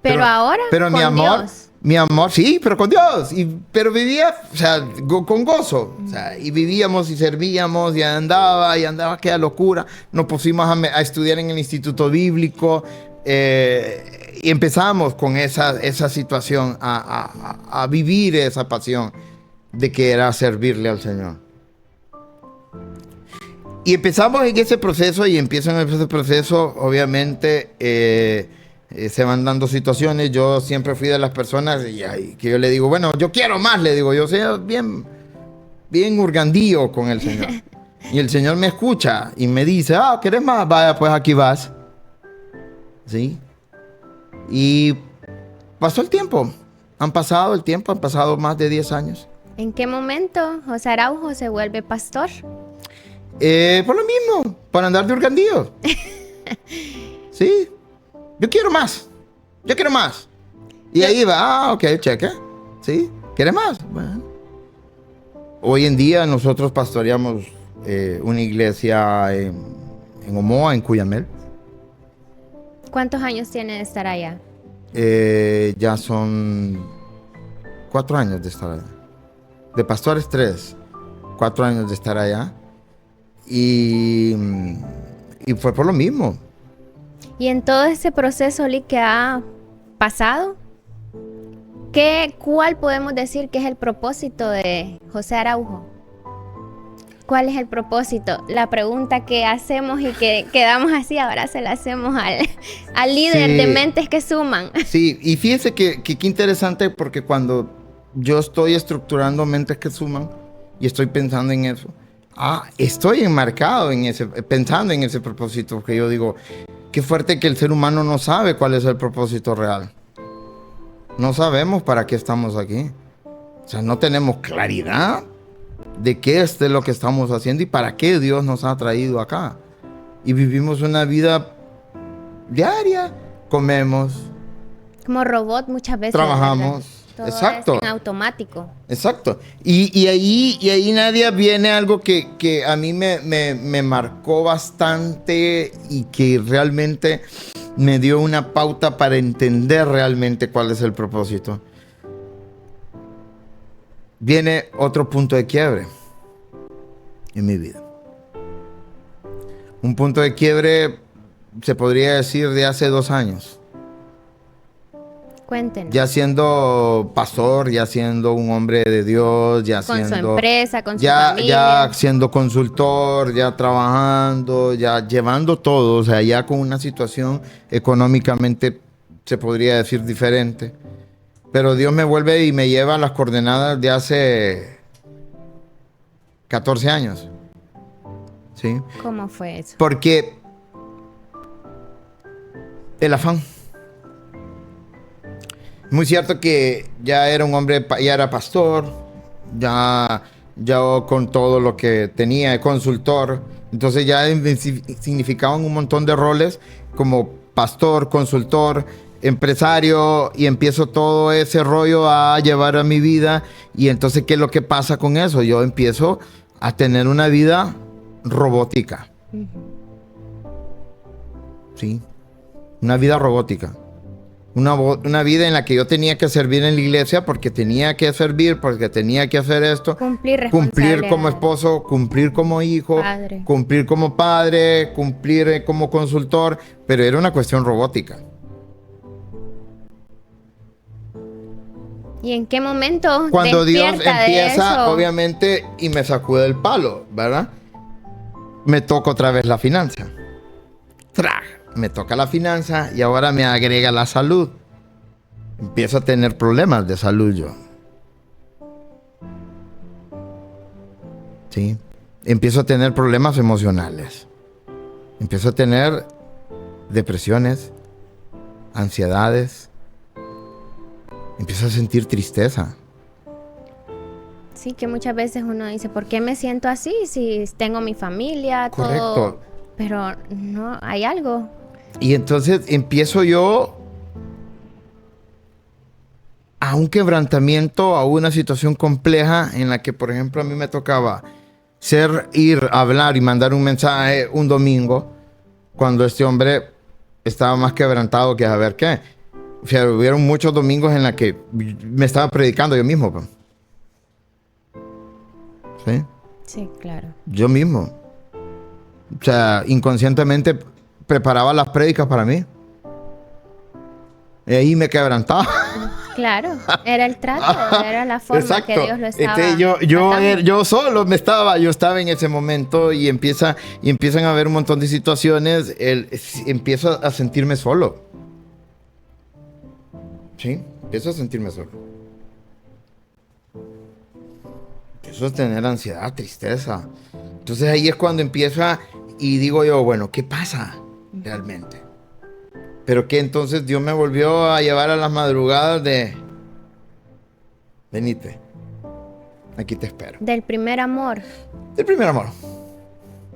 Speaker 1: Pero ahora
Speaker 2: pero
Speaker 1: con Dios.
Speaker 2: Mi amor, sí, pero con Dios. Pero vivía, o sea, con gozo. O sea, y vivíamos y servíamos y andaba aquella locura. Nos pusimos a estudiar en el Instituto Bíblico, y empezamos con esa situación, a vivir esa pasión de que era servirle al Señor. Y empezamos en ese proceso, y empiezo en ese proceso, obviamente, se van dando situaciones. Yo siempre fui de las personas que yo le digo, bueno, yo quiero más, le digo, yo soy bien hurgandío con el Señor. Y el Señor me escucha y me dice, ¿quieres más? Vaya, pues aquí vas. ¿Sí? Y pasó el tiempo. Han pasado más de 10 años.
Speaker 1: ¿En qué momento José Araujo se vuelve pastor?
Speaker 2: Por lo mismo, para andar de hurgandío. Sí. Yo quiero más. Y ahí va, ok, cheque. ¿Sí? ¿Quieres más? Bueno. Hoy en día nosotros pastoreamos una iglesia en Omoa, en Cuyamel.
Speaker 1: ¿Cuántos años tiene de estar allá?
Speaker 2: Ya son 4 años de estar allá. De pastores 3. 4 años de estar allá. Y fue por lo mismo.
Speaker 1: Y en todo ese proceso, Lee, que ha pasado, ¿cuál podemos decir que es el propósito de José Araujo? ¿Cuál es el propósito? La pregunta que hacemos y que quedamos así, ahora se la hacemos al líder de Mentes que Suman.
Speaker 2: Sí, y fíjense que qué interesante, porque cuando yo estoy estructurando Mentes que Suman y estoy pensando en eso, estoy enmarcado pensando en ese propósito, porque yo digo, qué fuerte que el ser humano no sabe cuál es el propósito real. No sabemos para qué estamos aquí. O sea, no tenemos claridad de qué es de lo que estamos haciendo y para qué Dios nos ha traído acá. Y vivimos una vida diaria, comemos.
Speaker 1: Como robot muchas veces.
Speaker 2: Trabajamos.
Speaker 1: Todo
Speaker 2: Exacto.
Speaker 1: es en automático.
Speaker 2: Exacto. Y ahí, Nadia, viene algo que a mí me marcó bastante y que realmente me dio una pauta para entender realmente cuál es el propósito. Viene otro punto de quiebre en mi vida. Un punto de quiebre, se podría decir, de hace 2 años.
Speaker 1: Cuéntenos.
Speaker 2: Ya siendo pastor, ya siendo un hombre de Dios, ya
Speaker 1: Con
Speaker 2: siendo...
Speaker 1: su empresa, con su
Speaker 2: Ya
Speaker 1: familia.
Speaker 2: siendo consultor, ya trabajando, ya llevando todo, o sea, ya con una situación económicamente, se podría decir, diferente. Pero Dios me vuelve y me lleva a las coordenadas de hace 14 años. ¿Sí?
Speaker 1: ¿Cómo fue eso?
Speaker 2: Porque el afán. Muy cierto que ya era un hombre, ya era pastor, ya con todo lo que tenía, consultor. Entonces ya significaban un montón de roles como pastor, consultor, empresario, y empiezo todo ese rollo a llevar a mi vida. Y entonces, ¿qué es lo que pasa con eso? Yo empiezo a tener una vida robótica. ¿Sí? Una vida robótica. Una vida en la que yo tenía que servir en la iglesia porque tenía que servir, porque tenía que hacer esto.
Speaker 1: Cumplir
Speaker 2: como esposo, cumplir como hijo,
Speaker 1: padre.
Speaker 2: Cumplir como padre, cumplir como consultor, pero era una cuestión robótica.
Speaker 1: ¿Y en qué momento
Speaker 2: Cuando Dios
Speaker 1: despierta de
Speaker 2: empieza,
Speaker 1: eso?
Speaker 2: obviamente, y me sacude el palo, ¿verdad? Me toca otra vez la finanza. Me toca la finanza y ahora me agrega la salud. Empiezo a tener problemas de salud yo. ¿Sí? Empiezo a tener problemas emocionales. Empiezo a tener depresiones, ansiedades. Empiezo a sentir tristeza.
Speaker 1: Sí, que muchas veces uno dice, ¿por qué me siento así si tengo mi familia,
Speaker 2: Correcto.
Speaker 1: todo? Pero no, hay algo.
Speaker 2: Y entonces empiezo yo a un quebrantamiento, a una situación compleja en la que, por ejemplo, a mí me tocaba ir a hablar y mandar un mensaje un domingo cuando este hombre estaba más quebrantado que a ver qué. O sea, hubieron muchos domingos en los que me estaba predicando yo mismo. Pues. ¿Sí?
Speaker 1: Sí, claro.
Speaker 2: Yo mismo. O sea, inconscientemente preparaba las prédicas para mí. Y ahí me quebrantaba.
Speaker 1: Claro, era el trato, era la forma. Exacto. Que Dios lo estaba
Speaker 2: Entonces, yo solo yo estaba en ese momento y empiezan a haber un montón de situaciones. Empiezo a sentirme solo. Sí, empiezo a sentirme solo. Empiezo a tener ansiedad, tristeza. Entonces ahí es cuando empieza y digo yo, bueno, ¿qué pasa realmente? Pero que entonces Dios me volvió a llevar a las madrugadas de... Venite, aquí te espero.
Speaker 1: Del primer amor.
Speaker 2: Del primer amor.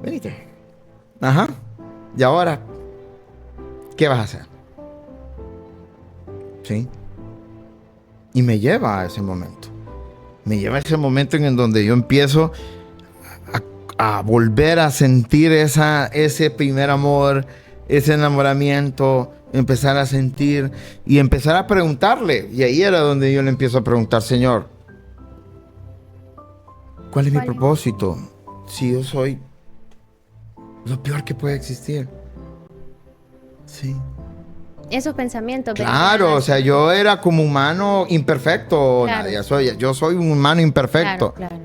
Speaker 2: Venite. Ajá. Y ahora, ¿qué vas a hacer? ¿Sí? Y me lleva a ese momento. Me lleva a ese momento en donde yo empiezo a volver a sentir ese primer amor, ese enamoramiento, empezar a sentir y empezar a preguntarle. Y ahí era donde yo le empiezo a preguntar, Señor, ¿cuál es mi propósito? Si yo soy lo peor que puede existir. Sí.
Speaker 1: Esos pensamientos.
Speaker 2: Claro, o sea, yo era como humano imperfecto,
Speaker 1: claro.
Speaker 2: Nadia. Yo soy un humano imperfecto.
Speaker 1: Claro.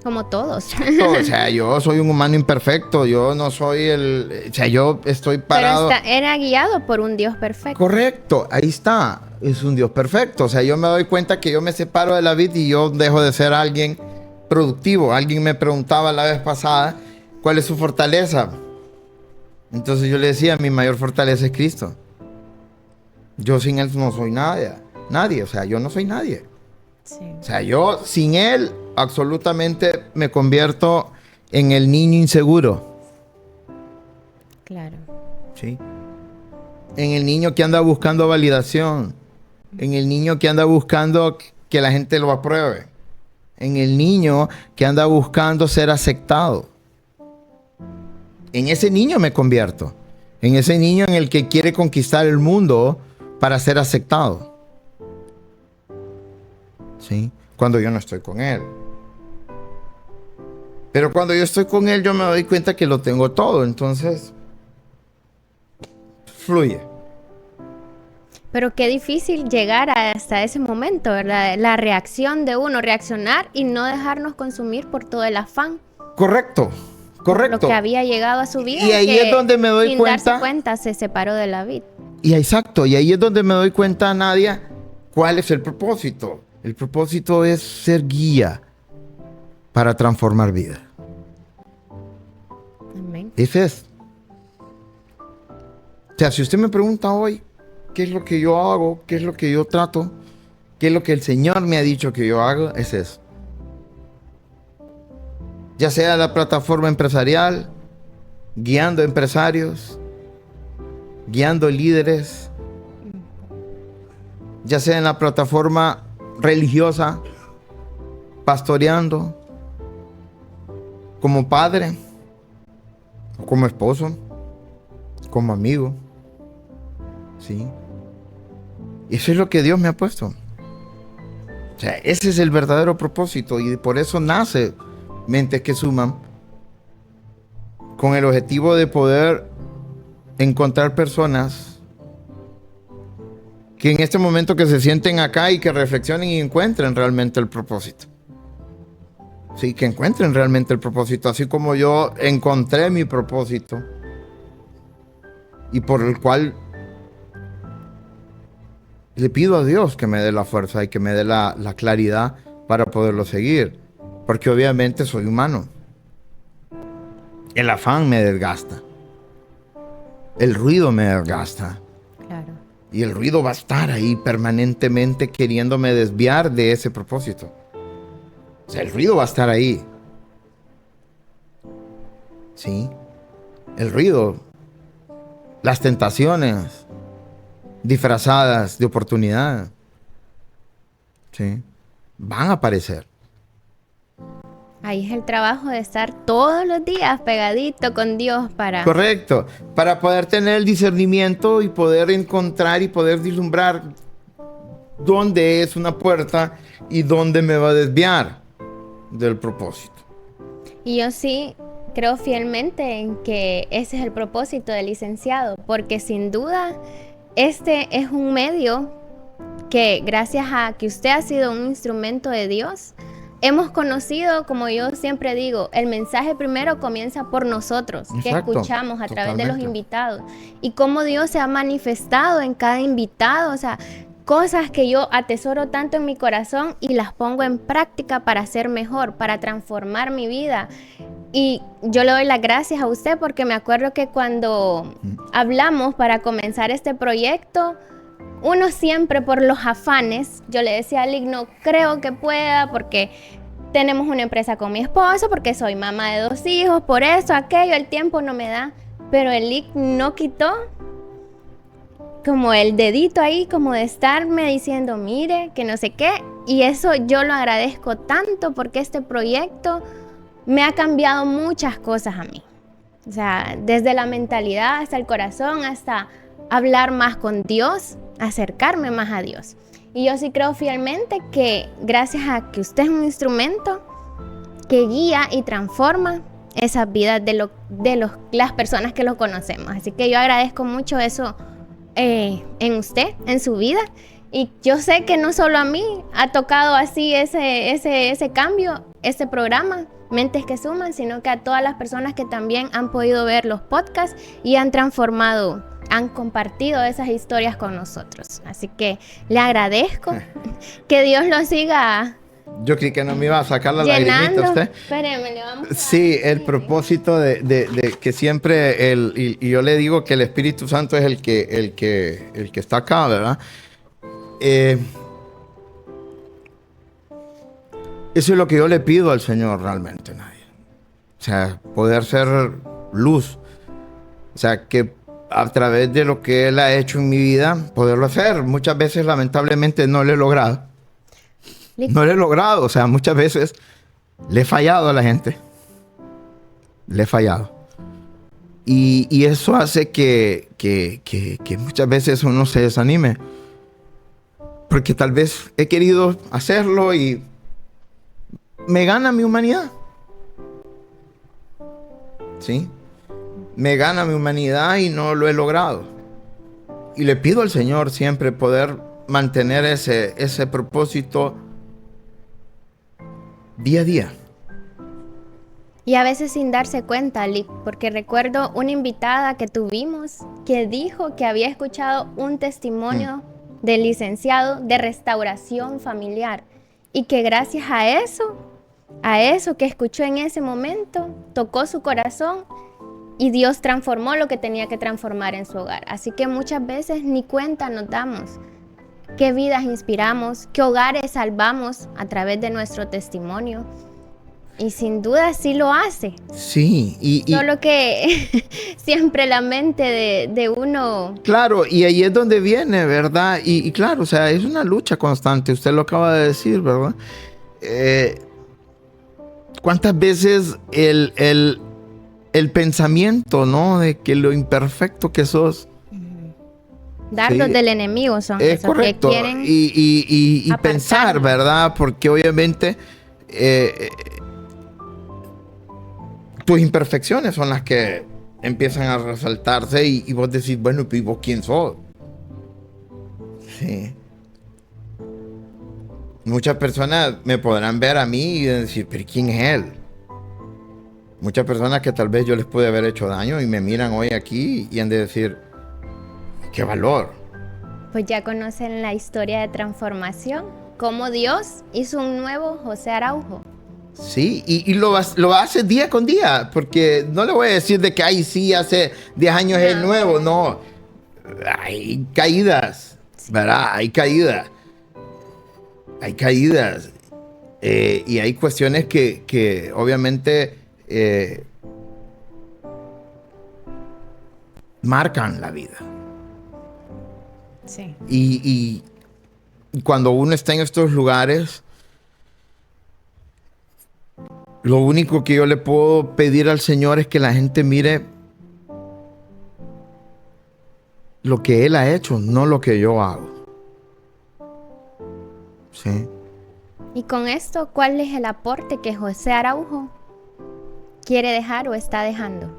Speaker 1: Como todos.
Speaker 2: Exacto, o sea, yo soy un humano imperfecto. Yo no soy o sea, yo estoy parado.
Speaker 1: Pero era guiado por un Dios perfecto.
Speaker 2: Correcto, ahí está. Es un Dios perfecto. O sea, yo me doy cuenta que yo me separo de la vida y yo dejo de ser alguien productivo. Alguien me preguntaba la vez pasada, ¿cuál es su fortaleza? Entonces yo le decía, mi mayor fortaleza es Cristo. Yo sin Él no soy nadie, o sea, yo no soy nadie. Sí. O sea, yo sin Él absolutamente me convierto en el niño inseguro.
Speaker 1: Claro.
Speaker 2: Sí. En el niño que anda buscando validación. En el niño que anda buscando que la gente lo apruebe. En el niño que anda buscando ser aceptado. En ese niño me convierto. En ese niño en el que quiere conquistar el mundo para ser aceptado. ¿Sí? Cuando yo no estoy con Él. Pero cuando yo estoy con Él, yo me doy cuenta que lo tengo todo. Entonces, fluye.
Speaker 1: Pero qué difícil llegar hasta ese momento, ¿verdad? La reacción de uno, reaccionar y no dejarnos consumir por todo el afán.
Speaker 2: Correcto,
Speaker 1: Por lo
Speaker 2: correcto.
Speaker 1: que había llegado a su vida.
Speaker 2: Y ahí
Speaker 1: que
Speaker 2: es donde me doy
Speaker 1: sin
Speaker 2: cuenta.
Speaker 1: darse cuenta se separó de la vid.
Speaker 2: Y exacto, y ahí es donde me doy cuenta, Nadia, cuál es el propósito. El propósito es ser guía para transformar vida.
Speaker 1: Amén.
Speaker 2: Ese es. O sea, si usted me pregunta hoy, ¿qué es lo que yo hago? ¿Qué es lo que yo trato? ¿Qué es lo que el Señor me ha dicho que yo hago? Es eso. Ya sea la plataforma empresarial, guiando empresarios, guiando líderes, ya sea en la plataforma religiosa, pastoreando, como padre, como esposo, como amigo. ¿Sí? Eso es lo que Dios me ha puesto. O sea, ese es el verdadero propósito y por eso nace Mentes que Suman, con el objetivo de poder encontrar personas que en este momento que se sienten acá y que reflexionen y encuentren realmente el propósito. Sí, que encuentren realmente el propósito, así como yo encontré mi propósito y por el cual le pido a Dios que me dé la fuerza y que me dé la claridad para poderlo seguir. Porque obviamente soy humano. El afán me desgasta. El ruido me desgasta.
Speaker 1: Claro.
Speaker 2: Y el ruido va a estar ahí permanentemente queriéndome desviar de ese propósito. O sea, el ruido va a estar ahí. ¿Sí? El ruido. Las tentaciones disfrazadas de oportunidad. ¿Sí? Van a aparecer.
Speaker 1: Ahí es el trabajo de estar todos los días pegadito con Dios para...
Speaker 2: Correcto. Para poder tener el discernimiento y poder encontrar y poder vislumbrar dónde es una puerta y dónde me va a desviar del propósito.
Speaker 1: Y yo sí creo fielmente en que ese es el propósito del licenciado, porque sin duda este es un medio que gracias a que usted ha sido un instrumento de Dios, hemos conocido, como yo siempre digo, el mensaje primero comienza por nosotros, que
Speaker 2: Exacto,
Speaker 1: escuchamos a través de los
Speaker 2: totalmente.
Speaker 1: invitados, y cómo Dios se ha manifestado en cada invitado, o sea, cosas que yo atesoro tanto en mi corazón y las pongo en práctica para ser mejor, para transformar mi vida. Y yo le doy las gracias a usted porque me acuerdo que cuando hablamos para comenzar este proyecto, uno siempre por los afanes, yo le decía a Lick, no creo que pueda porque tenemos una empresa con mi esposo, porque soy mamá de 2 hijos, por eso, aquello, el tiempo no me da. Pero el Lick no quitó como el dedito ahí, como de estarme diciendo, mire, que no sé qué. Y eso yo lo agradezco tanto porque este proyecto me ha cambiado muchas cosas a mí. O sea, desde la mentalidad hasta el corazón, hasta hablar más con Dios, acercarme más a Dios. Y yo sí creo fielmente que gracias a que usted es un instrumento que guía y transforma esas vidas de las personas que lo conocemos. Así que yo agradezco mucho eso en usted, en su vida. Y yo sé que no solo a mí ha tocado así ese cambio, ese programa, Mentes que Suman, sino que a todas las personas que también han podido ver los podcasts y han transformado, han compartido esas historias con nosotros. Así que le agradezco que Dios lo siga
Speaker 2: Yo creí que no me iba a sacar la
Speaker 1: llenando.
Speaker 2: lagrimita usted.
Speaker 1: Espéreme, le vamos a...
Speaker 2: Sí, el propósito de que siempre y yo le digo que el Espíritu Santo es el que está acá, ¿verdad? Eso es lo que yo le pido al Señor realmente, Nadia. O sea, poder ser luz. O sea, que a través de lo que Él ha hecho en mi vida, poderlo hacer. Muchas veces, lamentablemente, no lo he logrado. No lo he logrado. O sea, muchas veces le he fallado a la gente. Le he fallado. Y eso hace que muchas veces uno se desanime. Porque tal vez he querido hacerlo y me gana mi humanidad. ¿Sí? Me gana mi humanidad y no lo he logrado. y le pido al Señor siempre poder mantener ese propósito día a día.
Speaker 1: Y a veces sin darse cuenta, Lick, porque recuerdo una invitada que tuvimos que dijo que había escuchado un testimonio del licenciado de restauración familiar y que gracias a eso que escuchó en ese momento, tocó su corazón y Dios transformó lo que tenía que transformar en su hogar. Así que muchas veces ni cuenta nos damos qué vidas inspiramos, qué hogares salvamos a través de nuestro testimonio. Y sin duda sí lo hace.
Speaker 2: Sí.
Speaker 1: Solo que siempre la mente de uno...
Speaker 2: Claro, y ahí es donde viene, ¿verdad? Y claro, o sea, es una lucha constante. Usted lo acaba de decir, ¿verdad? ¿Cuántas veces el pensamiento, ¿no? De que lo imperfecto que sos...
Speaker 1: Dardos del enemigo son
Speaker 2: es
Speaker 1: esos
Speaker 2: correcto.
Speaker 1: Que quieren
Speaker 2: Y pensar, ¿verdad? Porque obviamente... tus imperfecciones son las que empiezan a resaltarse y vos decís, bueno, ¿y vos quién sos? Sí. Muchas personas me podrán ver a mí y decir, ¿pero quién es él? Muchas personas que tal vez yo les pude haber hecho daño y me miran hoy aquí y han de decir, ¡qué valor!
Speaker 1: Pues ya conocen la historia de transformación, cómo Dios hizo un nuevo José Araujo.
Speaker 2: Sí, y lo hace día con día, porque no le voy a decir de que, ay, sí, hace 10 años es nuevo, no. Hay caídas, ¿verdad? Hay caídas. Y hay cuestiones que obviamente marcan la vida.
Speaker 1: Sí.
Speaker 2: Y cuando uno está en estos lugares... Lo único que yo le puedo pedir al Señor es que la gente mire lo que Él ha hecho, no lo que yo hago. Sí.
Speaker 1: Y con esto, ¿cuál es el aporte que José Araujo quiere dejar o está dejando?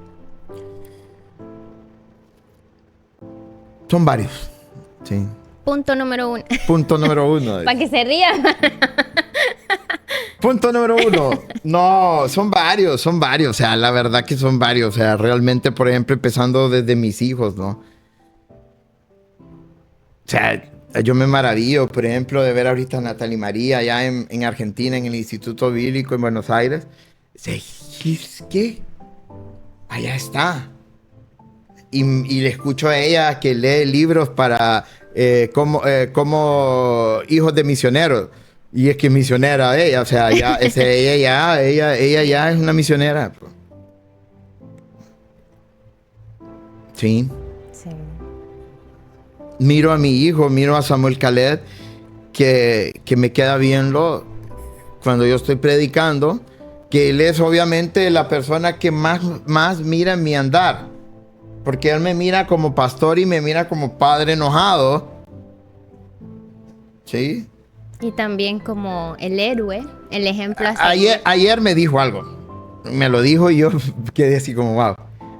Speaker 2: Son varios. Sí.
Speaker 1: Punto número 1.
Speaker 2: Punto número 1.
Speaker 1: Para que se rían.
Speaker 2: Punto número 1. No, son varios. O sea, la verdad que son varios. O sea, realmente, por ejemplo, empezando desde mis hijos, ¿no? O sea, yo me maravillo, por ejemplo, de ver ahorita a Natalia María allá en Argentina, en el Instituto Bíblico en Buenos Aires. ¿Qué? Allá está. Y le escucho a ella que lee libros para como hijos de misioneros. Y es que es misionera ella, o sea, ella ya es una misionera. Sí. Miro a mi hijo, miro a Samuel Khaled, que me queda viendo cuando yo estoy predicando, que él es obviamente la persona que más mira mi andar. Porque él me mira como pastor y me mira como padre enojado. ¿Sí?
Speaker 1: Y también como el héroe, el ejemplo así.
Speaker 2: Ayer me dijo algo. Me lo dijo y yo quedé así como, wow.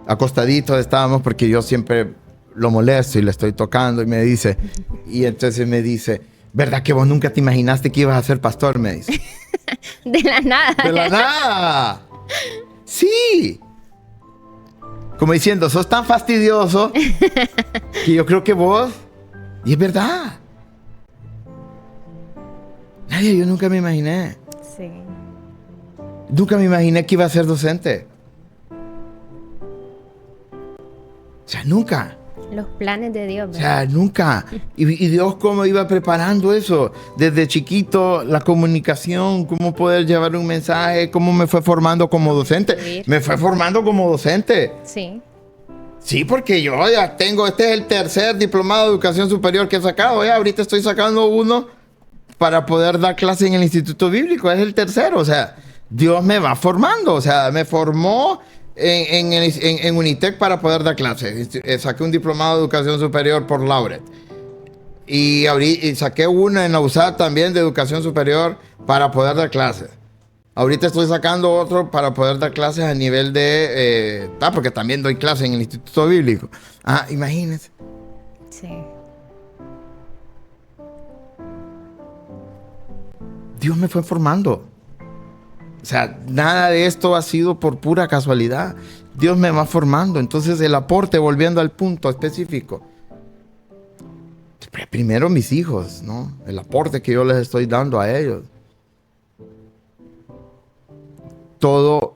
Speaker 2: Acostaditos estábamos porque yo siempre lo molesto y le estoy tocando y me dice, y entonces me dice, ¿verdad que vos nunca te imaginaste que ibas a ser pastor? Me dice.
Speaker 1: De la nada.
Speaker 2: De la nada. Sí. Como diciendo, sos tan fastidioso que yo creo que vos... Y es verdad. Nadie, yo nunca me imaginé.
Speaker 1: Sí.
Speaker 2: Nunca me imaginé que iba a ser docente. O sea, nunca.
Speaker 1: Los planes de Dios, ¿verdad?
Speaker 2: O sea, nunca. Y Dios cómo iba preparando eso. Desde chiquito, la comunicación, cómo poder llevar un mensaje, cómo me fue formando como docente. Me fue formando como docente.
Speaker 1: Sí.
Speaker 2: Sí, porque yo ya tengo, este es el tercer diplomado de educación superior que he sacado. Ahorita estoy sacando uno para poder dar clase en el Instituto Bíblico. Es el tercero. O sea, Dios me va formando. O sea, me formó en Unitec para poder dar clases. Saqué un diplomado de educación superior por Lauret. Y saqué uno en la USAD también de educación superior para poder dar clases. Ahorita estoy sacando otro para poder dar clases a nivel de... porque también doy clases en el Instituto Bíblico. Imagínense.
Speaker 1: Sí. Sí.
Speaker 2: Dios me fue formando. O sea, nada de esto ha sido por pura casualidad. Dios me va formando. Entonces el aporte, volviendo al punto específico. Primero mis hijos, ¿no? El aporte que yo les estoy dando a ellos. Todo,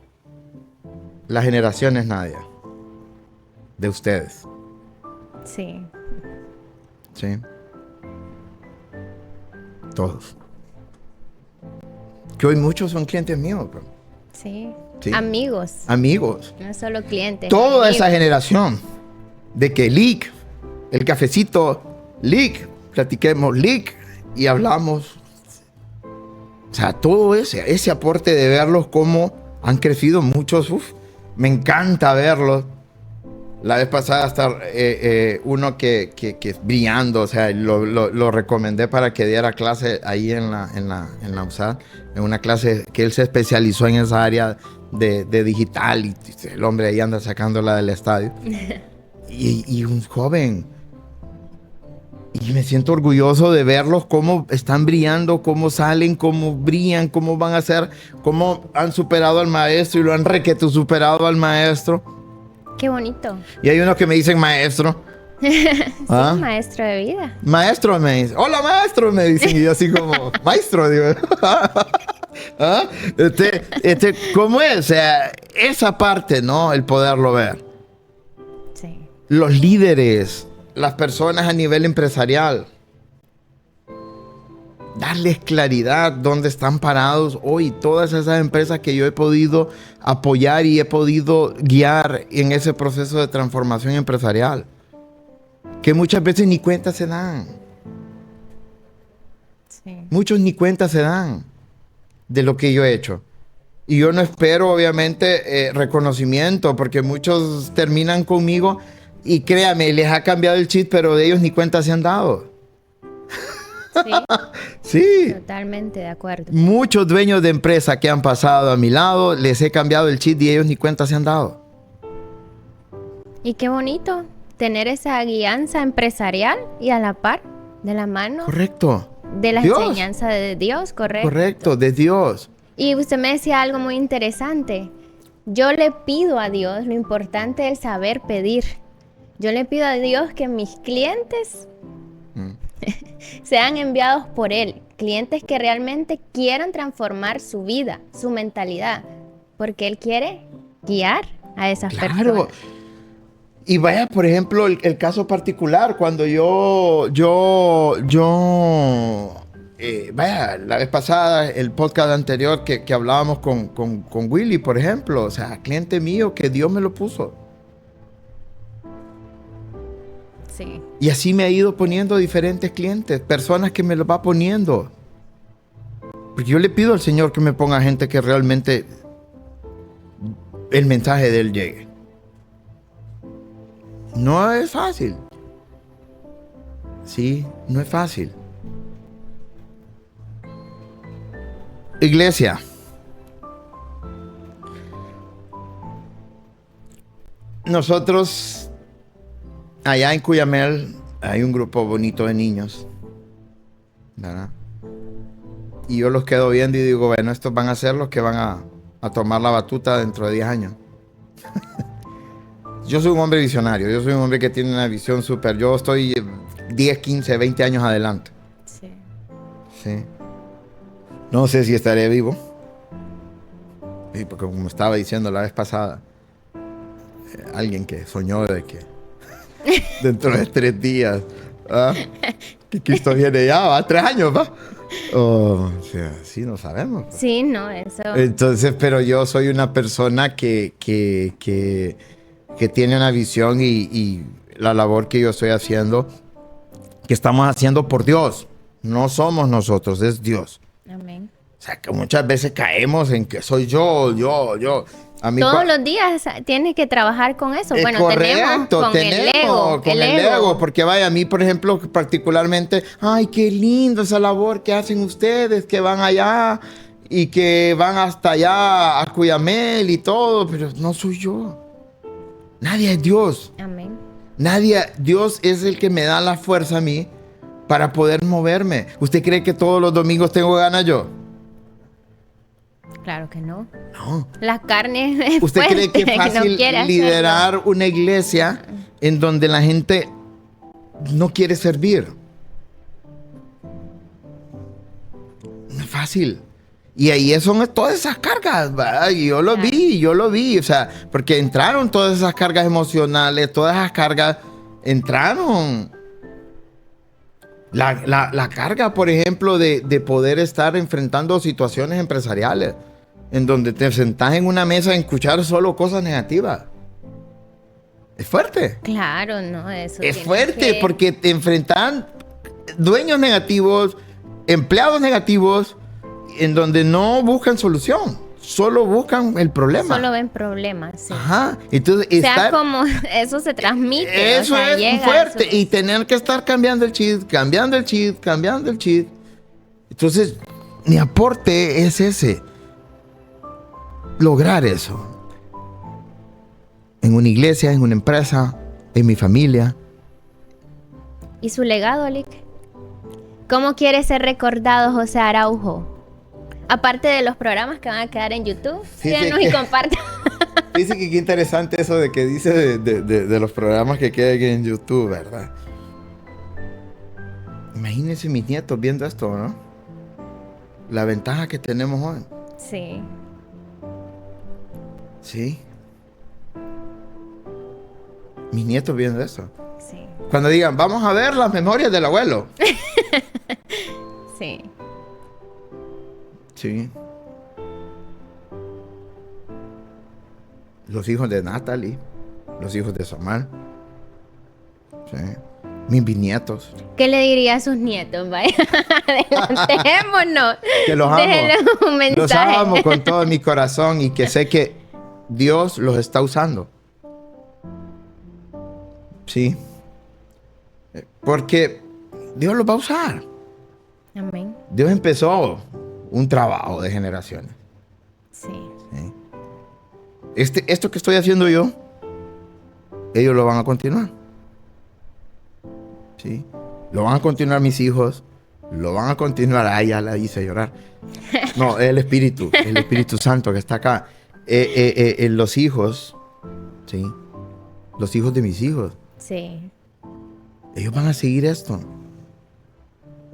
Speaker 2: la generación es Nadia. De ustedes.
Speaker 1: Sí.
Speaker 2: ¿Sí? Todos. Que hoy muchos son clientes míos, bro.
Speaker 1: Sí.
Speaker 2: Sí.
Speaker 1: Amigos.
Speaker 2: Amigos.
Speaker 1: No solo clientes.
Speaker 2: Toda
Speaker 1: amigos.
Speaker 2: esa generación de que Lick, el cafecito, Lick, platiquemos Lick y hablamos. O sea, todo ese aporte de verlos cómo han crecido muchos. Me encanta verlos. La vez pasada hasta uno que brillando, o sea, lo recomendé para que diera clase ahí en la USAD, en una clase que él se especializó en esa área de digital y el hombre ahí anda sacándola del estadio. y un joven. Y me siento orgulloso de verlos cómo están brillando, cómo salen, cómo brillan, cómo van a ser, cómo han superado al maestro y lo han requeto superado al maestro.
Speaker 1: Qué bonito.
Speaker 2: Y hay unos que me dicen maestro.
Speaker 1: Sí,
Speaker 2: ¿Ah?
Speaker 1: maestro de vida.
Speaker 2: Maestro me dice. Hola maestro me dicen. Y yo así como, maestro, digo. ¿Ah? ¿Cómo es? O sea, esa parte, ¿no? El poderlo ver.
Speaker 1: Sí.
Speaker 2: Los líderes, las personas a nivel empresarial. Darles claridad dónde están parados hoy. Todas esas empresas que yo he podido apoyar y he podido guiar en ese proceso de transformación empresarial. Que muchas veces ni cuenta se dan.
Speaker 1: Sí.
Speaker 2: Muchos ni cuenta se dan de lo que yo he hecho. Y yo no espero, obviamente, reconocimiento, porque muchos terminan conmigo y créame, les ha cambiado el chip, pero de ellos ni cuenta se han dado.
Speaker 1: Sí.
Speaker 2: Sí.
Speaker 1: Totalmente de acuerdo.
Speaker 2: Muchos dueños de empresa que han pasado a mi lado, les he cambiado el chip y ellos ni cuenta se han dado.
Speaker 1: Y qué bonito tener esa guianza empresarial y a la par, de la mano,
Speaker 2: Correcto.
Speaker 1: de la
Speaker 2: Dios.
Speaker 1: enseñanza de Dios, correcto.
Speaker 2: Correcto, de Dios.
Speaker 1: Y usted me decía algo muy interesante. Yo le pido a Dios, lo importante es saber pedir. Yo le pido a Dios que mis clientes sean enviados por Él. Clientes que realmente quieran transformar su vida, su mentalidad. Porque Él quiere guiar a esas personas.
Speaker 2: Y vaya, por ejemplo, el caso particular, cuando vaya, la vez pasada, el podcast anterior que hablábamos con Willy, por ejemplo, o sea, cliente mío que Dios me lo puso.
Speaker 1: Sí.
Speaker 2: Y así me ha ido poniendo diferentes clientes, personas que me los va poniendo. Porque yo le pido al Señor que me ponga gente que realmente el mensaje de Él llegue. No es fácil. Sí, no es fácil. Iglesia. Nosotros, allá en Cuyamel, hay un grupo bonito de niños, ¿verdad? Y yo los quedo viendo y digo, bueno, estos van a ser los que van a tomar la batuta dentro de 10 años. Yo soy un hombre visionario, yo soy un hombre que tiene una visión súper. Yo estoy 10, 15, 20 años adelante.
Speaker 1: Sí.
Speaker 2: Sí. No sé si estaré vivo. Sí, porque como estaba diciendo la vez pasada, alguien que soñó de que dentro de 3 días, que Cristo viene ya, va, 3 años, va. O sea, sí, no sabemos. Pues.
Speaker 1: Sí, no, eso.
Speaker 2: Entonces, pero yo soy una persona que tiene una visión y la labor que yo estoy haciendo, que estamos haciendo por Dios. No somos nosotros, es Dios.
Speaker 1: Amén.
Speaker 2: O sea, que muchas veces caemos en que soy yo. A mí
Speaker 1: Todos los días tienes que trabajar con eso. Bueno,
Speaker 2: correcto,
Speaker 1: tenemos
Speaker 2: con el ego. Porque vaya, a mí, por ejemplo, particularmente, ay, qué lindo esa labor que hacen ustedes, que van allá y que van hasta allá a Cuyamel y todo, pero no soy yo. Nadie es Dios.
Speaker 1: Amén.
Speaker 2: Nadie, Dios es el que me da la fuerza a mí para poder moverme. ¿Usted cree que todos los domingos tengo ganas yo?
Speaker 1: Claro que no.
Speaker 2: No.
Speaker 1: La carne es
Speaker 2: ¿Usted cree que es
Speaker 1: fuerte,
Speaker 2: fácil
Speaker 1: no quiere
Speaker 2: liderar una iglesia en donde la gente no quiere servir? No es fácil. Y ahí son todas esas cargas, ¿verdad? Y yo lo vi, o sea, porque entraron todas esas cargas emocionales, todas esas cargas entraron. La carga, por ejemplo, de poder estar enfrentando situaciones empresariales, en donde te sentás en una mesa a escuchar solo cosas negativas. Es fuerte.
Speaker 1: Claro, no, eso
Speaker 2: es fuerte porque te enfrentan dueños negativos, empleados negativos, en donde no buscan solución, solo buscan el problema.
Speaker 1: Solo ven problemas, sí.
Speaker 2: Ajá. Entonces,
Speaker 1: como eso se transmite.
Speaker 2: Eso es fuerte. Y tener que estar cambiando el chip. Entonces, mi aporte es ese. Lograr eso. En una iglesia, en una empresa, en mi familia.
Speaker 1: ¿Y su legado, Lick? ¿Cómo quiere ser recordado José Araujo? Aparte de los programas que van a quedar en YouTube, síganos y compartan.
Speaker 2: Dice que qué interesante eso de que dice de los programas que quedan en YouTube, ¿verdad? Imagínense mis nietos viendo esto, ¿no? La ventaja que tenemos hoy.
Speaker 1: Sí.
Speaker 2: Sí. Mis nietos viendo eso.
Speaker 1: Sí.
Speaker 2: Cuando digan, vamos a ver las memorias del abuelo.
Speaker 1: Sí.
Speaker 2: Sí. Los hijos de Natalie, los hijos de Samuel. Sí. Mis bisnietos.
Speaker 1: ¿Qué le diría a sus nietos? Vaya, adelantémonos.
Speaker 2: Que los amo.
Speaker 1: Déjenle un mensaje.
Speaker 2: Los amo con todo mi corazón y que sé que Dios los está usando. Sí. Porque Dios los va a usar.
Speaker 1: Amén.
Speaker 2: Dios empezó un trabajo de generaciones.
Speaker 1: Sí.
Speaker 2: Sí. Esto que estoy haciendo yo, ellos lo van a continuar. Sí. Lo van a continuar mis hijos. Lo van a continuar. Ay, ya la hice llorar. No, el Espíritu Santo que está acá. Los hijos, sí. Los hijos de mis hijos.
Speaker 1: Sí.
Speaker 2: Ellos van a seguir esto.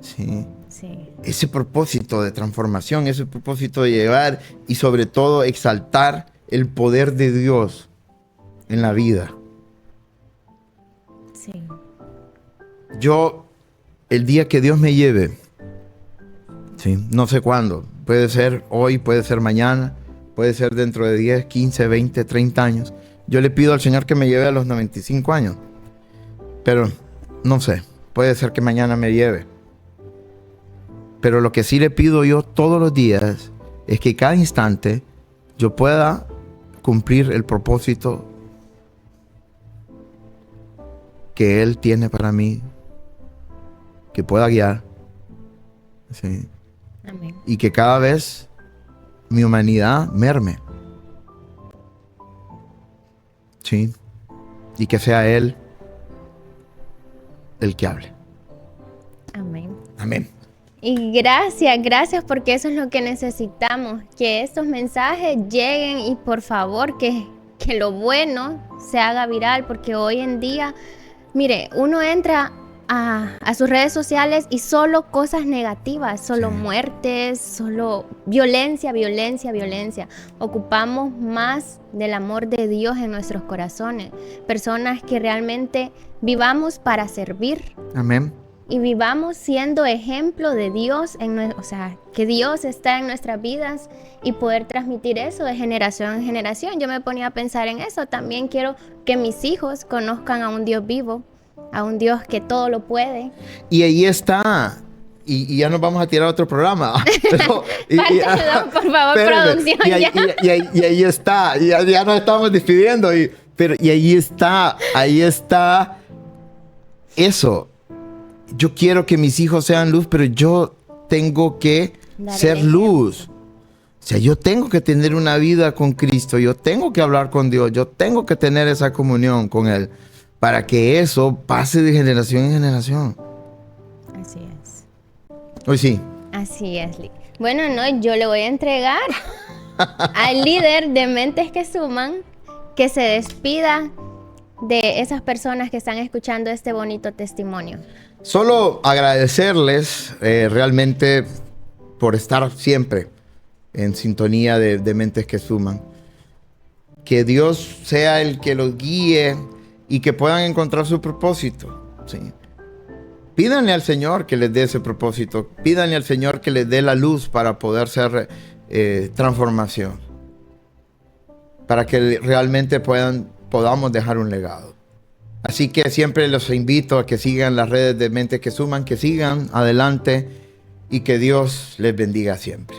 Speaker 2: Sí.
Speaker 1: Sí.
Speaker 2: Ese propósito de transformación, ese propósito de llevar y sobre todo exaltar el poder de Dios en la vida.
Speaker 1: Sí.
Speaker 2: Yo, el día que Dios me lleve, sí, no sé cuándo, puede ser hoy, puede ser mañana, puede ser dentro de 10, 15, 20, 30 años. Yo le pido al Señor que me lleve a los 95 años. Pero, no sé, puede ser que mañana me lleve. Pero lo que sí le pido yo todos los días es que cada instante yo pueda cumplir el propósito que Él tiene para mí, que pueda guiar. Sí.
Speaker 1: Amén.
Speaker 2: Y que cada vez mi humanidad merme. Sí. Y que sea Él el que hable.
Speaker 1: Amén.
Speaker 2: Amén.
Speaker 1: Y gracias porque eso es lo que necesitamos, que estos mensajes lleguen y por favor que lo bueno se haga viral, porque hoy en día, mire, uno entra a sus redes sociales y solo cosas negativas, solo muertes, solo violencia. Ocupamos más del amor de Dios en nuestros corazones, personas que realmente vivamos para servir.
Speaker 2: Amén.
Speaker 1: Y vivamos siendo ejemplo de Dios, o sea, que Dios está en nuestras vidas y poder transmitir eso de generación en generación. Yo me ponía a pensar en eso. También quiero que mis hijos conozcan a un Dios vivo, a un Dios que todo lo puede.
Speaker 2: Y ahí está. Y ya nos vamos a tirar a otro programa. Pero,
Speaker 1: por favor, producción.
Speaker 2: Y ahí está. Ya nos estamos despidiendo. Y ahí está eso. Yo quiero que mis hijos sean luz, pero yo tengo que ser luz. O sea, yo tengo que tener una vida con Cristo. Yo tengo que hablar con Dios. Yo tengo que tener esa comunión con Él. para que eso pase de generación en generación.
Speaker 1: Así es.
Speaker 2: Hoy sí.
Speaker 1: Así es. Bueno, no, yo le voy a entregar al líder de Mentes que Suman que se despida de esas personas que están escuchando este bonito testimonio.
Speaker 2: Solo agradecerles realmente por estar siempre en sintonía de Mentes que Suman. Que Dios sea el que los guíe y que puedan encontrar su propósito. ¿Sí? Pídanle al Señor que les dé ese propósito. Pídanle al Señor que les dé la luz para poder ser transformación. Para que realmente podamos dejar un legado. Así que siempre los invito a que sigan las redes de Mentes que Suman, que sigan adelante y que Dios les bendiga siempre.